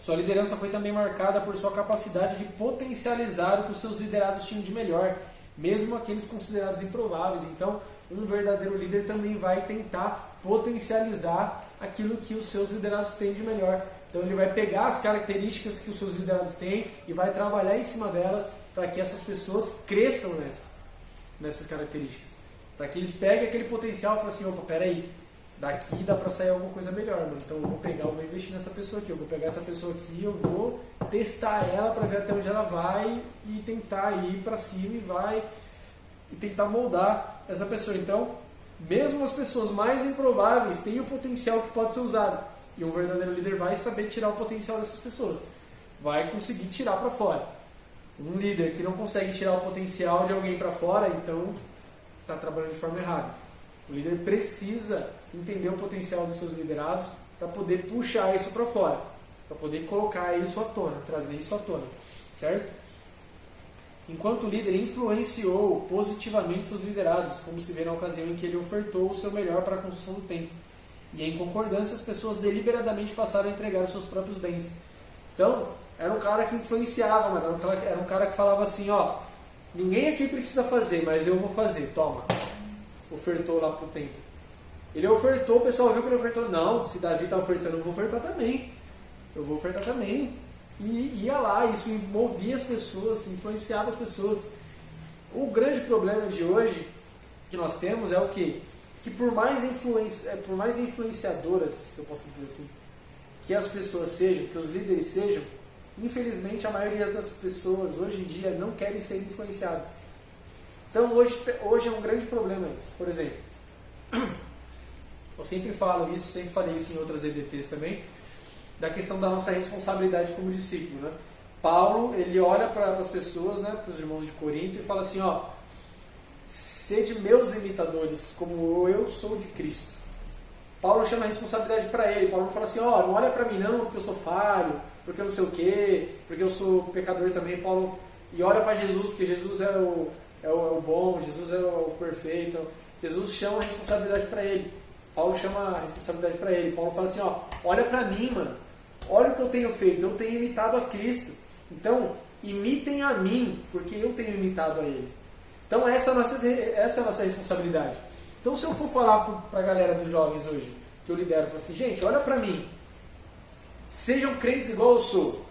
Sua liderança foi também marcada por sua capacidade de potencializar o que os seus liderados tinham de melhor, mesmo aqueles considerados improváveis. Então, um verdadeiro líder também vai tentar potencializar aquilo que os seus liderados têm de melhor. Então, ele vai pegar as características que os seus liderados têm e vai trabalhar em cima delas para que essas pessoas cresçam nessas características. Para que eles peguem aquele potencial e falem assim, opa, peraí, daqui dá para sair alguma coisa melhor, mano. Então eu vou investir nessa pessoa aqui, eu vou pegar essa pessoa aqui, eu vou testar ela para ver até onde ela vai e tentar ir para cima e tentar moldar essa pessoa. Então, mesmo as pessoas mais improváveis têm o potencial que pode ser usado. E um verdadeiro líder vai saber tirar o potencial dessas pessoas. Vai conseguir tirar para fora. Um líder que não consegue tirar o potencial de alguém para fora, então está trabalhando de forma errada. O líder precisa entender o potencial dos seus liderados para poder puxar isso para fora, para poder colocar isso à tona, trazer isso à tona, certo? Enquanto o líder influenciou positivamente seus liderados, como se vê na ocasião em que ele ofertou o seu melhor para a construção do templo. E em concordância, as pessoas deliberadamente passaram a entregar os seus próprios bens. Então, era um cara que influenciava, mano. Era um cara que falava assim, ó, ninguém aqui precisa fazer, mas eu vou fazer, toma. Ofertou lá pro templo. Ele ofertou, o pessoal viu que ele ofertou. Não, se Davi está ofertando, eu vou ofertar também. Eu vou ofertar também. E ia lá, isso movia as pessoas, influenciava as pessoas. O grande problema de hoje que nós temos é o quê? Que por mais influenciadoras, se eu posso dizer assim, que as pessoas sejam, que os líderes sejam, infelizmente a maioria das pessoas hoje em dia não querem ser influenciadas. Então hoje é um grande problema isso. Por exemplo, eu sempre falo isso, sempre falei isso em outras EDTs também, da questão da nossa responsabilidade como discípulo, né? Paulo, ele olha para as pessoas, né, para os irmãos de Corinto e fala assim, ó, sede meus imitadores, como eu sou de Cristo. Paulo chama a responsabilidade para ele. Paulo não fala assim, ó, não olha para mim não, porque eu sou falho, porque eu não sei o quê, porque eu sou pecador também. Paulo, e olha para Jesus, porque Jesus é o bom, Jesus é o perfeito. Jesus chama a responsabilidade para ele. Paulo chama a responsabilidade para ele. Paulo fala assim, ó, olha para mim, mano. Olha o que eu tenho feito. Eu tenho imitado a Cristo. Então, imitem a mim, porque eu tenho imitado a Ele. Então, essa é a nossa responsabilidade. Então, se eu for falar para a galera dos jovens hoje, que eu lidero, eu falo assim, gente, olha para mim. Sejam crentes igual eu sou.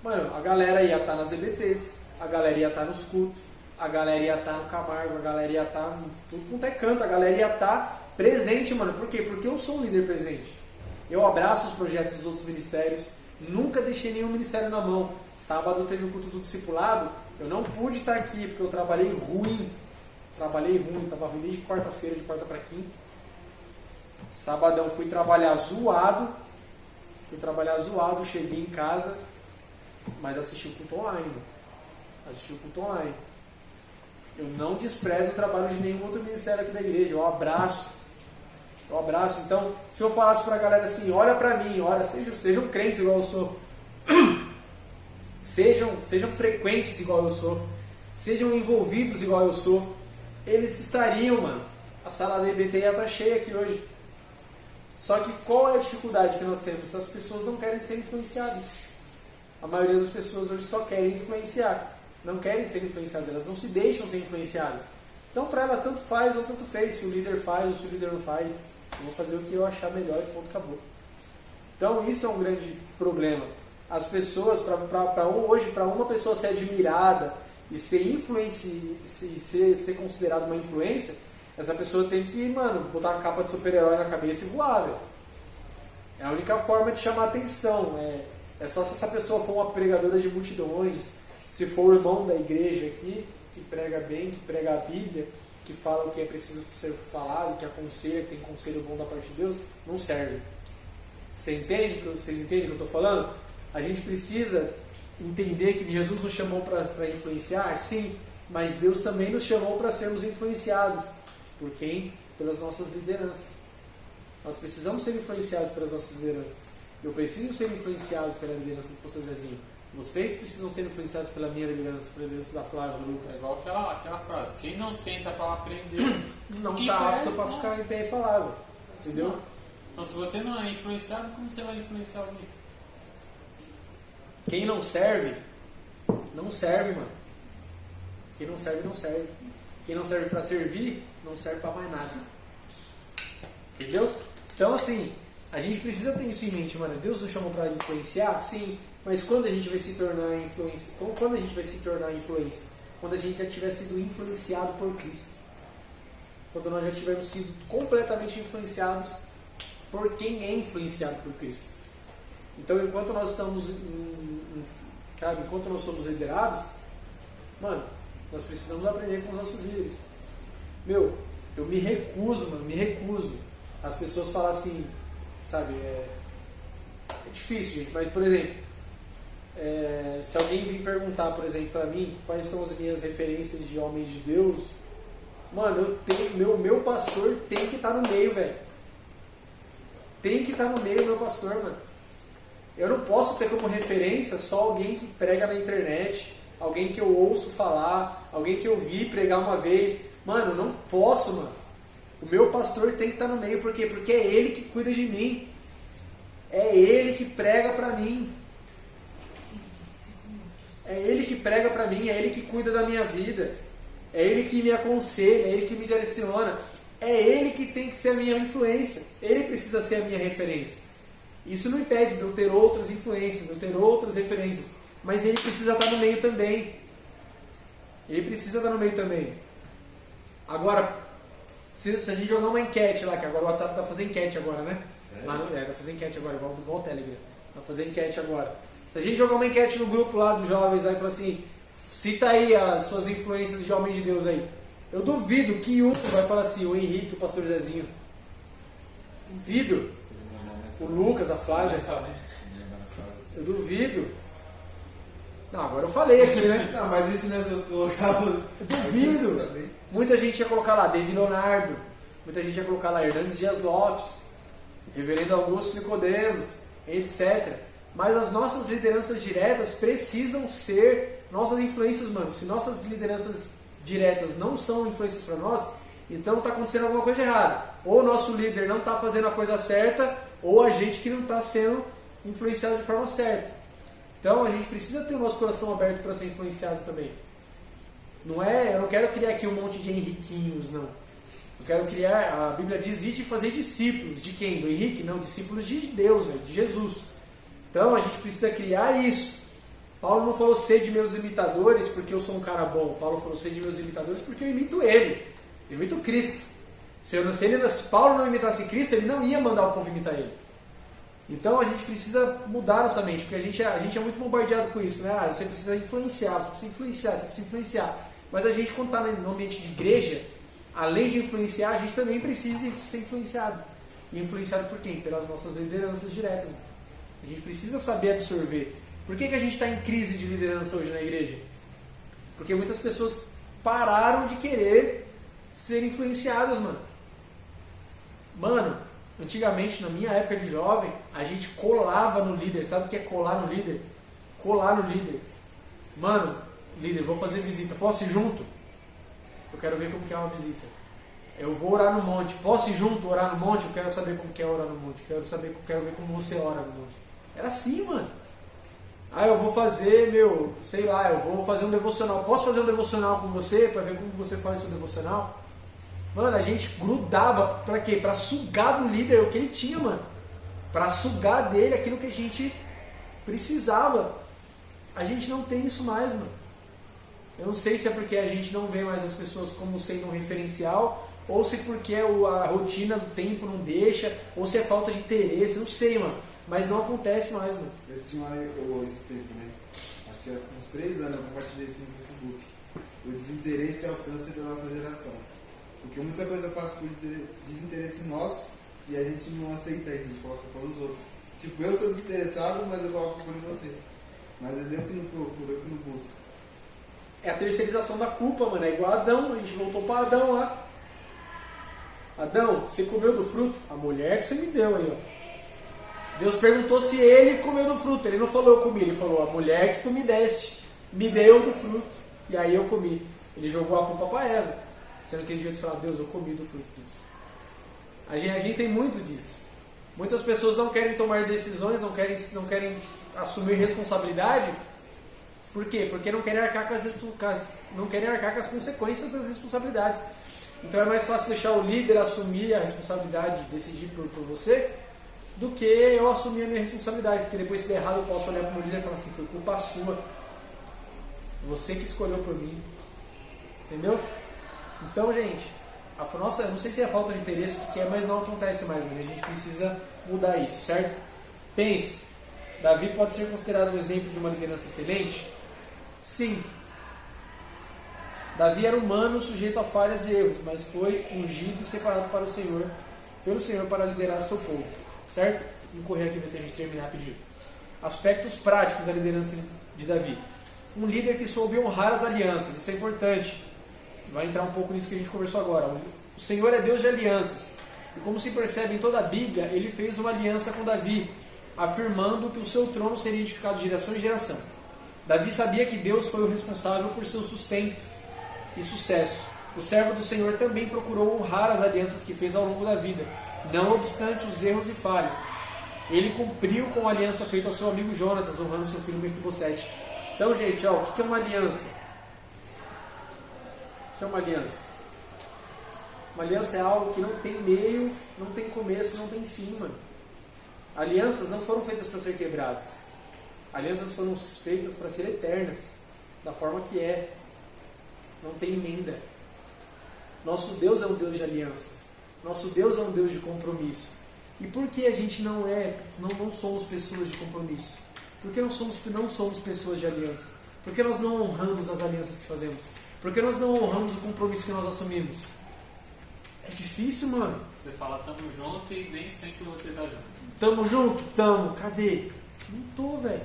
Mano, a galera ia estar nas EBTs, a galera ia estar nos cultos, a galera ia estar no Camargo, a galera ia estar em tudo quanto é canto, a galera ia estar presente, mano. Por quê? Porque eu sou um líder presente. Eu abraço os projetos dos outros ministérios, nunca deixei nenhum ministério na mão. Sábado teve o culto do discipulado, eu não pude estar aqui porque eu trabalhei ruim, estava ruim desde quarta-feira, de quarta para quinta. Sabadão fui trabalhar zoado, cheguei em casa, mas assisti o culto online. Eu não desprezo o trabalho de nenhum outro ministério aqui da igreja, eu abraço. Então, se eu falasse para a galera assim, olha para mim, sejam crentes igual eu sou, sejam frequentes igual eu sou, sejam envolvidos igual eu sou, eles estariam, mano. A sala da EBT ia estar cheia aqui hoje. Só que qual é a dificuldade que nós temos? As pessoas não querem ser influenciadas. A maioria das pessoas hoje só querem influenciar, não querem ser influenciadas, elas não se deixam ser influenciadas. Então, para ela, tanto faz ou tanto fez, se o líder faz ou se o líder não faz, eu vou fazer o que eu achar melhor e ponto, acabou. Então, isso é um grande problema. As pessoas, hoje, para uma pessoa ser admirada e ser ser considerada uma influência, essa pessoa tem que, mano, botar uma capa de super-herói na cabeça e voar, velho. É a única forma de chamar atenção. É só se essa pessoa for uma pregadora de multidões, se for o irmão da igreja aqui, que prega bem, que prega a Bíblia, que fala o que é preciso ser falado, que aconselha, que tem conselho bom da parte de Deus, não serve. Vocês entendem o que eu estou falando? A gente precisa entender que Jesus nos chamou para influenciar? Sim, mas Deus também nos chamou para sermos influenciados. Por quem? Pelas nossas lideranças. Nós precisamos ser influenciados pelas nossas lideranças. Eu preciso ser influenciado pela liderança do pastor Zezinho. Vocês precisam ser influenciados pela minha liderança, pela liderança da Flávia, do Lucas.
É igual aquela frase: quem não senta para aprender,
Não
que
está
pé,
apto para
não.
ficar em pé e falar. Entendeu?
Então, se você não é influenciado, como você vai influenciar alguém?
Quem não serve, não serve, mano. Quem não serve, não serve. Quem não serve para servir, não serve para mais nada. Entendeu? Então, assim, a gente precisa ter isso em mente, mano. Deus nos chamou para influenciar? Sim. Mas quando a gente vai se tornar influência? Quando a gente vai se tornar influência? Quando a gente já tiver sido influenciado por Cristo. Quando nós já tivermos sido completamente influenciados por quem é influenciado por Cristo. Então, enquanto nós estamos, enquanto nós somos liderados, mano, nós precisamos aprender com os nossos líderes. Meu, eu me recuso. As pessoas falam assim, sabe, é difícil, gente, mas, por exemplo, se alguém vir perguntar, por exemplo, para mim, quais são as minhas referências de homens de Deus, mano, meu pastor tem que estar no meio, velho. Tem que estar no meio, meu pastor, mano. Eu não posso ter como referência só alguém que prega na internet, alguém que eu ouço falar, alguém que eu vi pregar uma vez. Mano, não posso, mano. O meu pastor tem que estar no meio, por quê? Porque é ele que cuida de mim. É ele que prega pra mim. É ele que prega pra mim, é ele que cuida da minha vida. É ele que me aconselha, é ele que me direciona. É ele que tem que ser a minha influência. Ele precisa ser a minha referência. Isso não impede de eu ter outras influências, de eu ter outras referências. Mas ele precisa estar no meio também. Ele precisa estar no meio também. Agora, se a gente jogar uma enquete lá, que agora o WhatsApp está fazendo enquete agora, né? Vai fazer enquete agora, igual o Telegram. Vai fazer enquete agora. Se a gente jogar uma enquete no grupo lá dos jovens aí e falar assim, cita aí as suas influências de homem de Deus aí. Eu duvido que um vai falar assim, o Henrique, o pastor Zezinho. Duvido. O Lucas, a Flávia. Eu duvido. Não, agora eu falei aqui, né?
Não, mas isso não é seus colocados.
Eu duvido. Muita gente ia colocar lá David Leonardo. Muita gente ia colocar lá Hernandes Dias Lopes, Reverendo Augusto Nicodemos, etc. Mas as nossas lideranças diretas precisam ser nossas influências, mano. Se nossas lideranças diretas não são influências para nós, então está acontecendo alguma coisa errada. Ou o nosso líder não está fazendo a coisa certa, ou a gente que não está sendo influenciado de forma certa. Então a gente precisa ter o nosso coração aberto para ser influenciado também. Eu não quero criar aqui um monte de Henriquinhos, não. Eu quero criar, a Bíblia diz, de fazer discípulos. De quem? Do Henrique? Não, discípulos de Deus, de Jesus. Então a gente precisa criar isso. Paulo não falou sede meus imitadores porque eu sou um cara bom. Paulo falou sede meus imitadores porque eu imito ele. Eu imito Cristo. Se Paulo não imitasse Cristo, ele não ia mandar o povo imitar ele. Então a gente precisa mudar nossa mente, porque a gente é muito bombardeado com isso, né? Você precisa influenciar, você precisa influenciar, você precisa influenciar. Mas a gente, quando está no ambiente de igreja, além de influenciar, a gente também precisa ser influenciado. E influenciado por quem? Pelas nossas lideranças diretas. A gente precisa saber absorver. Por que a gente está em crise de liderança hoje na igreja? Porque muitas pessoas pararam de querer ser influenciadas, mano. Mano, antigamente, na minha época de jovem, a gente colava no líder. Sabe o que é colar no líder? Colar no líder. Mano, líder, vou fazer visita. Posso ir junto? Eu quero ver como que é uma visita. Eu vou orar no monte. Posso ir junto orar no monte? Eu quero saber como que é orar no monte. Quero ver como você ora no monte. Era assim, mano. Eu vou fazer, eu vou fazer um devocional. Posso fazer um devocional com você? Para ver como você faz o seu devocional? Mano, a gente grudava pra quê? Pra sugar do líder o que ele tinha, mano. Pra sugar dele aquilo que a gente precisava. A gente não tem isso mais, mano. Eu não sei se é porque a gente não vê mais as pessoas como sendo um referencial, ou se porque a rotina do tempo não deixa, ou se é falta de interesse, não sei, mano. Mas não acontece mais, mano.
Eu tinha esses tempos, né? Acho que há uns 3 anos eu compartilhei isso no Facebook. O desinteresse e alcance da nossa geração. Porque muita coisa passa por desinteresse nosso e a gente não aceita isso, a gente coloca para os outros. Tipo, eu sou desinteressado, mas eu coloco por você. Mas exemplo que não procura, que não busca.
É a terceirização da culpa, mano. É igual a Adão, a gente voltou para Adão lá. Adão, você comeu do fruto? A mulher que você me deu aí, ó. Deus perguntou se ele comeu do fruto. Ele não falou eu comi, ele falou a mulher que tu me deste, me deu do fruto. E aí eu comi. Ele jogou a culpa para Eva. Sendo que ele devia falar, Deus, eu comi do fruto. A gente tem muito disso. Muitas pessoas não querem tomar decisões, não querem assumir responsabilidade. Por quê? Porque não querem arcar com as consequências das responsabilidades. Então é mais fácil deixar o líder assumir a responsabilidade, decidir por você, do que eu assumir a minha responsabilidade. Porque depois, se der errado, eu posso olhar para o meu líder e falar assim, foi culpa sua. Você que escolheu por mim. Entendeu? Então, gente, eu não sei se é falta de interesse, o que é, mas não acontece mais. A gente precisa mudar isso, certo? Pense, Davi pode ser considerado um exemplo de uma liderança excelente? Sim. Davi era humano, sujeito a falhas e erros, mas foi ungido e separado para pelo Senhor para liderar o seu povo, certo? Vamos correr aqui ver se a gente terminar rapidinho. Aspectos práticos da liderança de Davi. Um líder que soube honrar as alianças, isso é importante. Vai entrar um pouco nisso que a gente conversou agora. O Senhor é Deus de alianças. E como se percebe em toda a Bíblia, ele fez uma aliança com Davi, afirmando que o seu trono seria edificado de geração em geração. Davi sabia que Deus foi o responsável por seu sustento e sucesso. O servo do Senhor também procurou honrar as alianças que fez ao longo da vida, não obstante os erros e falhas. Ele cumpriu com a aliança feita ao seu amigo Jonatas, honrando seu filho Mefibosete. Então, gente, o que é uma aliança? O que é uma aliança? Uma aliança é algo que não tem meio, não tem começo, não tem fim, mano. Alianças não foram feitas para ser quebradas. Alianças foram feitas para ser eternas, da forma que é. Não tem emenda. Nosso Deus é um Deus de aliança. Nosso Deus é um Deus de compromisso. E por que a gente não somos pessoas de compromisso? Por que não somos pessoas de aliança? Por que nós não honramos as alianças que fazemos? Por que nós não honramos o compromisso que nós assumimos? É difícil, mano.
Você fala tamo junto e nem sempre você tá junto.
Tamo junto? Tamo. Cadê? Não tô, velho.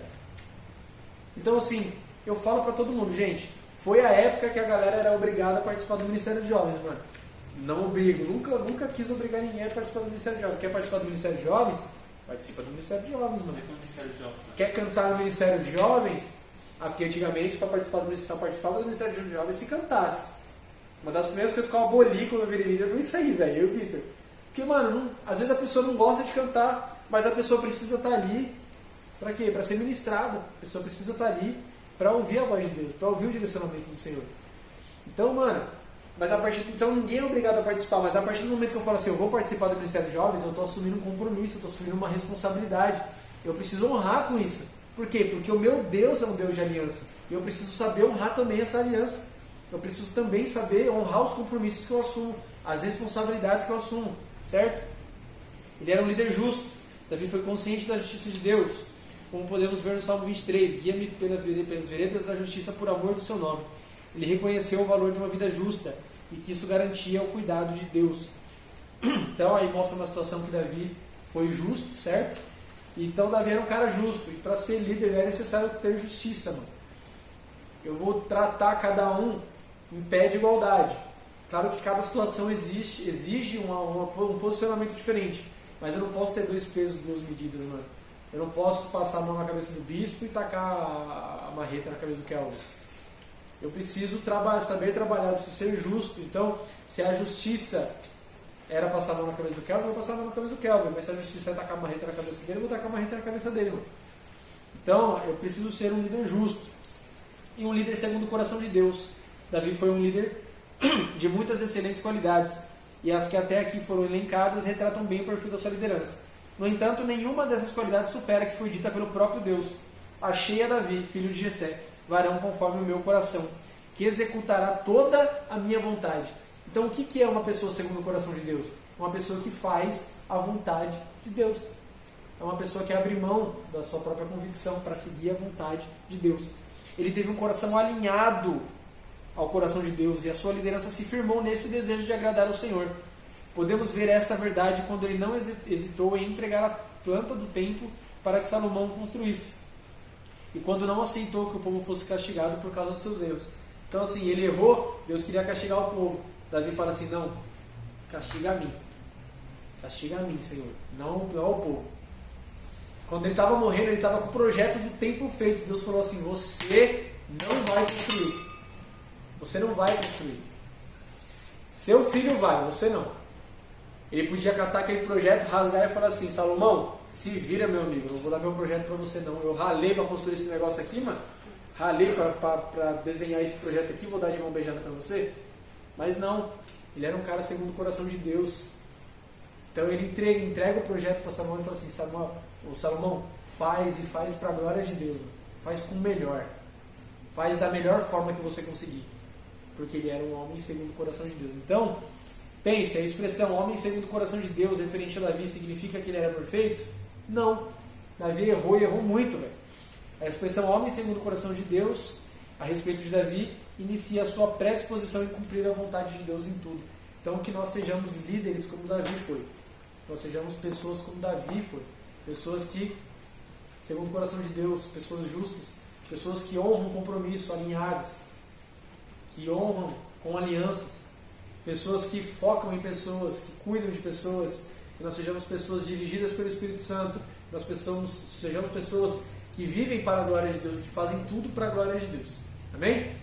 Então, assim, eu falo pra todo mundo, gente, foi a época que a galera era obrigada a participar do Ministério de Jovens, mano. Não obrigo. Nunca quis obrigar ninguém a participar do Ministério de Jovens. Quer participar do Ministério de Jovens? Participa do Ministério de Jovens, mano.
Ministério de Jovens, né?
Quer cantar no Ministério de Jovens? Aqui antigamente, para participar do Ministério de Jovens, se cantasse. Uma das primeiras coisas que eu aboli quando eu virei líder foi isso aí, velho. Eu e o Vitor. Porque, mano, às vezes a pessoa não gosta de cantar, mas a pessoa precisa estar ali. Pra quê? Pra ser ministrada. A pessoa precisa estar ali pra ouvir a voz de Deus, pra ouvir o direcionamento do Senhor. Então, mano, então ninguém é obrigado a participar, mas a partir do momento que eu falo assim, eu vou participar do Ministério de Jovens, eu estou assumindo um compromisso, eu estou assumindo uma responsabilidade. Eu preciso honrar com isso. Por quê? Porque o meu Deus é um Deus de aliança. E eu preciso saber honrar também essa aliança. Eu preciso também saber honrar os compromissos que eu assumo, as responsabilidades que eu assumo, certo? Ele era um líder justo. Davi foi consciente da justiça de Deus, como podemos ver no Salmo 23, guia-me pelas veredas da justiça por amor do seu nome. Ele reconheceu o valor de uma vida justa e que isso garantia o cuidado de Deus. Então aí mostra uma situação que Davi foi justo, certo? Então Davi era um cara justo, e para ser líder é necessário ter justiça, mano. Eu vou tratar cada um em pé de igualdade. Claro que cada situação exige um posicionamento diferente, mas eu não posso ter 2 pesos, 2 medidas, mano. Eu não posso passar a mão na cabeça do bispo e tacar a marreta na cabeça do Kelvin. Eu preciso saber trabalhar, eu preciso ser justo. Então, se a justiça era passar a mão na cabeça do Kelvin, eu vou passar a mão na cabeça do Kelvin. Mas se a justiça é tacar a marreta na cabeça dele, eu vou tacar a marreta na cabeça dele, mano. Então, eu preciso ser um líder justo. E um líder segundo o coração de Deus. Davi foi um líder de muitas excelentes qualidades. E as que até aqui foram elencadas retratam bem o perfil da sua liderança. No entanto, nenhuma dessas qualidades supera a que foi dita pelo próprio Deus. Achei a Davi, filho de Jessé, varão conforme o meu coração, que executará toda a minha vontade. Então, o que é uma pessoa segundo o coração de Deus? Uma pessoa que faz a vontade de Deus. É uma pessoa que abre mão da sua própria convicção para seguir a vontade de Deus. Ele teve um coração alinhado ao coração de Deus e a sua liderança se firmou nesse desejo de agradar ao Senhor. Podemos ver essa verdade quando ele não hesitou em entregar a planta do templo para que Salomão construísse. e quando não aceitou que o povo fosse castigado por causa dos seus erros. Então assim, ele errou, Deus queria castigar o povo. Davi fala assim, não, castiga a mim, Senhor, não o povo. Quando ele estava morrendo, ele estava com o projeto do templo feito. Deus falou assim, você não vai construir. Você não vai construir. Seu filho vai, você não. Ele podia catar aquele projeto, rasgar e falar assim, Salomão, se vira, meu amigo, eu não vou dar meu projeto para você não. Eu ralei para construir esse negócio aqui, mano. Ralei para desenhar esse projeto aqui, vou dar de mão beijada para você. Mas não, ele era um cara segundo o coração de Deus. Então ele entrega o projeto para Salomão e fala assim, Salomão, faz para a glória de Deus, mano. Faz com o melhor. Faz da melhor forma que você conseguir. Porque ele era um homem segundo o coração de Deus. Então, pense, a expressão homem segundo o coração de Deus referente a Davi significa que ele era perfeito? Não. Davi errou e errou muito, velho. A expressão homem segundo o coração de Deus, a respeito de Davi, inicia a sua predisposição em cumprir a vontade de Deus em tudo. Então, que nós sejamos líderes como Davi foi. Que nós sejamos pessoas como Davi foi. Pessoas que, segundo o coração de Deus, pessoas justas, pessoas que honram o compromisso, alinhadas, que honram com alianças, pessoas que focam em pessoas, que cuidam de pessoas, que nós sejamos pessoas dirigidas pelo Espírito Santo, que nós sejamos pessoas que vivem para a glória de Deus, que fazem tudo para a glória de Deus. Amém?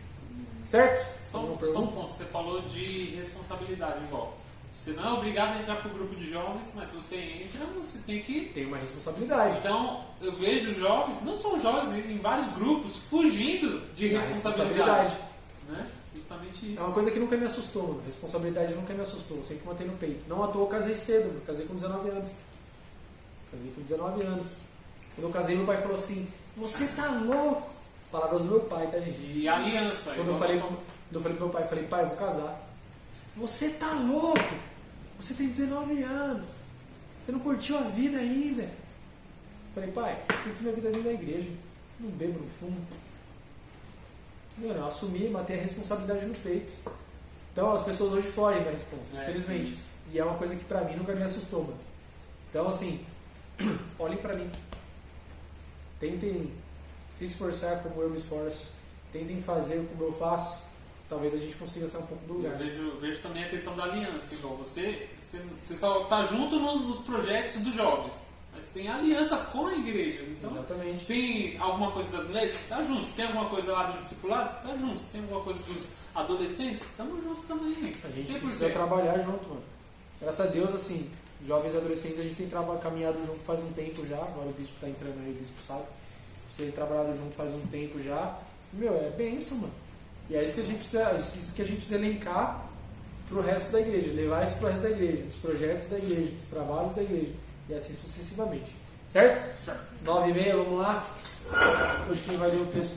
Certo?
Só um ponto, você falou de responsabilidade igual. Você não é obrigado a entrar para o grupo de jovens, mas se você entra, você tem que...
Tem uma responsabilidade.
Então, eu vejo jovens, não só jovens, em vários grupos, fugindo de responsabilidade. Né? Justamente isso.
É uma coisa que nunca me assustou, mano. Responsabilidade nunca me assustou, sempre mantei no peito. Não à toa eu casei cedo, mano. Casei com 19 anos. Quando eu casei, meu pai falou assim, você tá louco? Palavras do meu pai, tá, gente?
E aliança.
Quando eu falei pro meu pai, eu vou casar. Você tá louco? Você tem 19 anos. Você não curtiu a vida ainda. Falei, pai, eu curti minha vida dentro da igreja. Não bebo, não fumo. Eu assumi, matei a responsabilidade no peito. Então as pessoas hoje fogem da responsa, infelizmente. E é uma coisa que pra mim nunca me assustou, mano. Então assim, olhem pra mim. Tentem se esforçar como eu me esforço. Tentem fazer como eu faço. Talvez a gente consiga sair um pouco do lugar.
Eu vejo também a questão da aliança. Igual você só está junto nos projetos dos jovens, mas tem aliança com a igreja. Então,
exatamente.
Se tem alguma coisa das mulheres, está junto. Se tem alguma coisa lá do discipulado, está junto. Se tem alguma coisa dos adolescentes, estamos juntos também.
A gente precisa trabalhar junto, mano. Graças a Deus, assim, jovens e adolescentes, a gente tem caminhado junto faz um tempo já. Agora o bispo está entrando aí, o bispo sabe. A gente tem trabalhado junto faz um tempo já. Meu, é bênção, mano. E é isso que a gente precisa elencar para o resto da igreja, levar isso para o resto da igreja, os projetos da igreja, os trabalhos da igreja, e assim sucessivamente. Certo? 9h30, vamos lá. Hoje quem vai ler o texto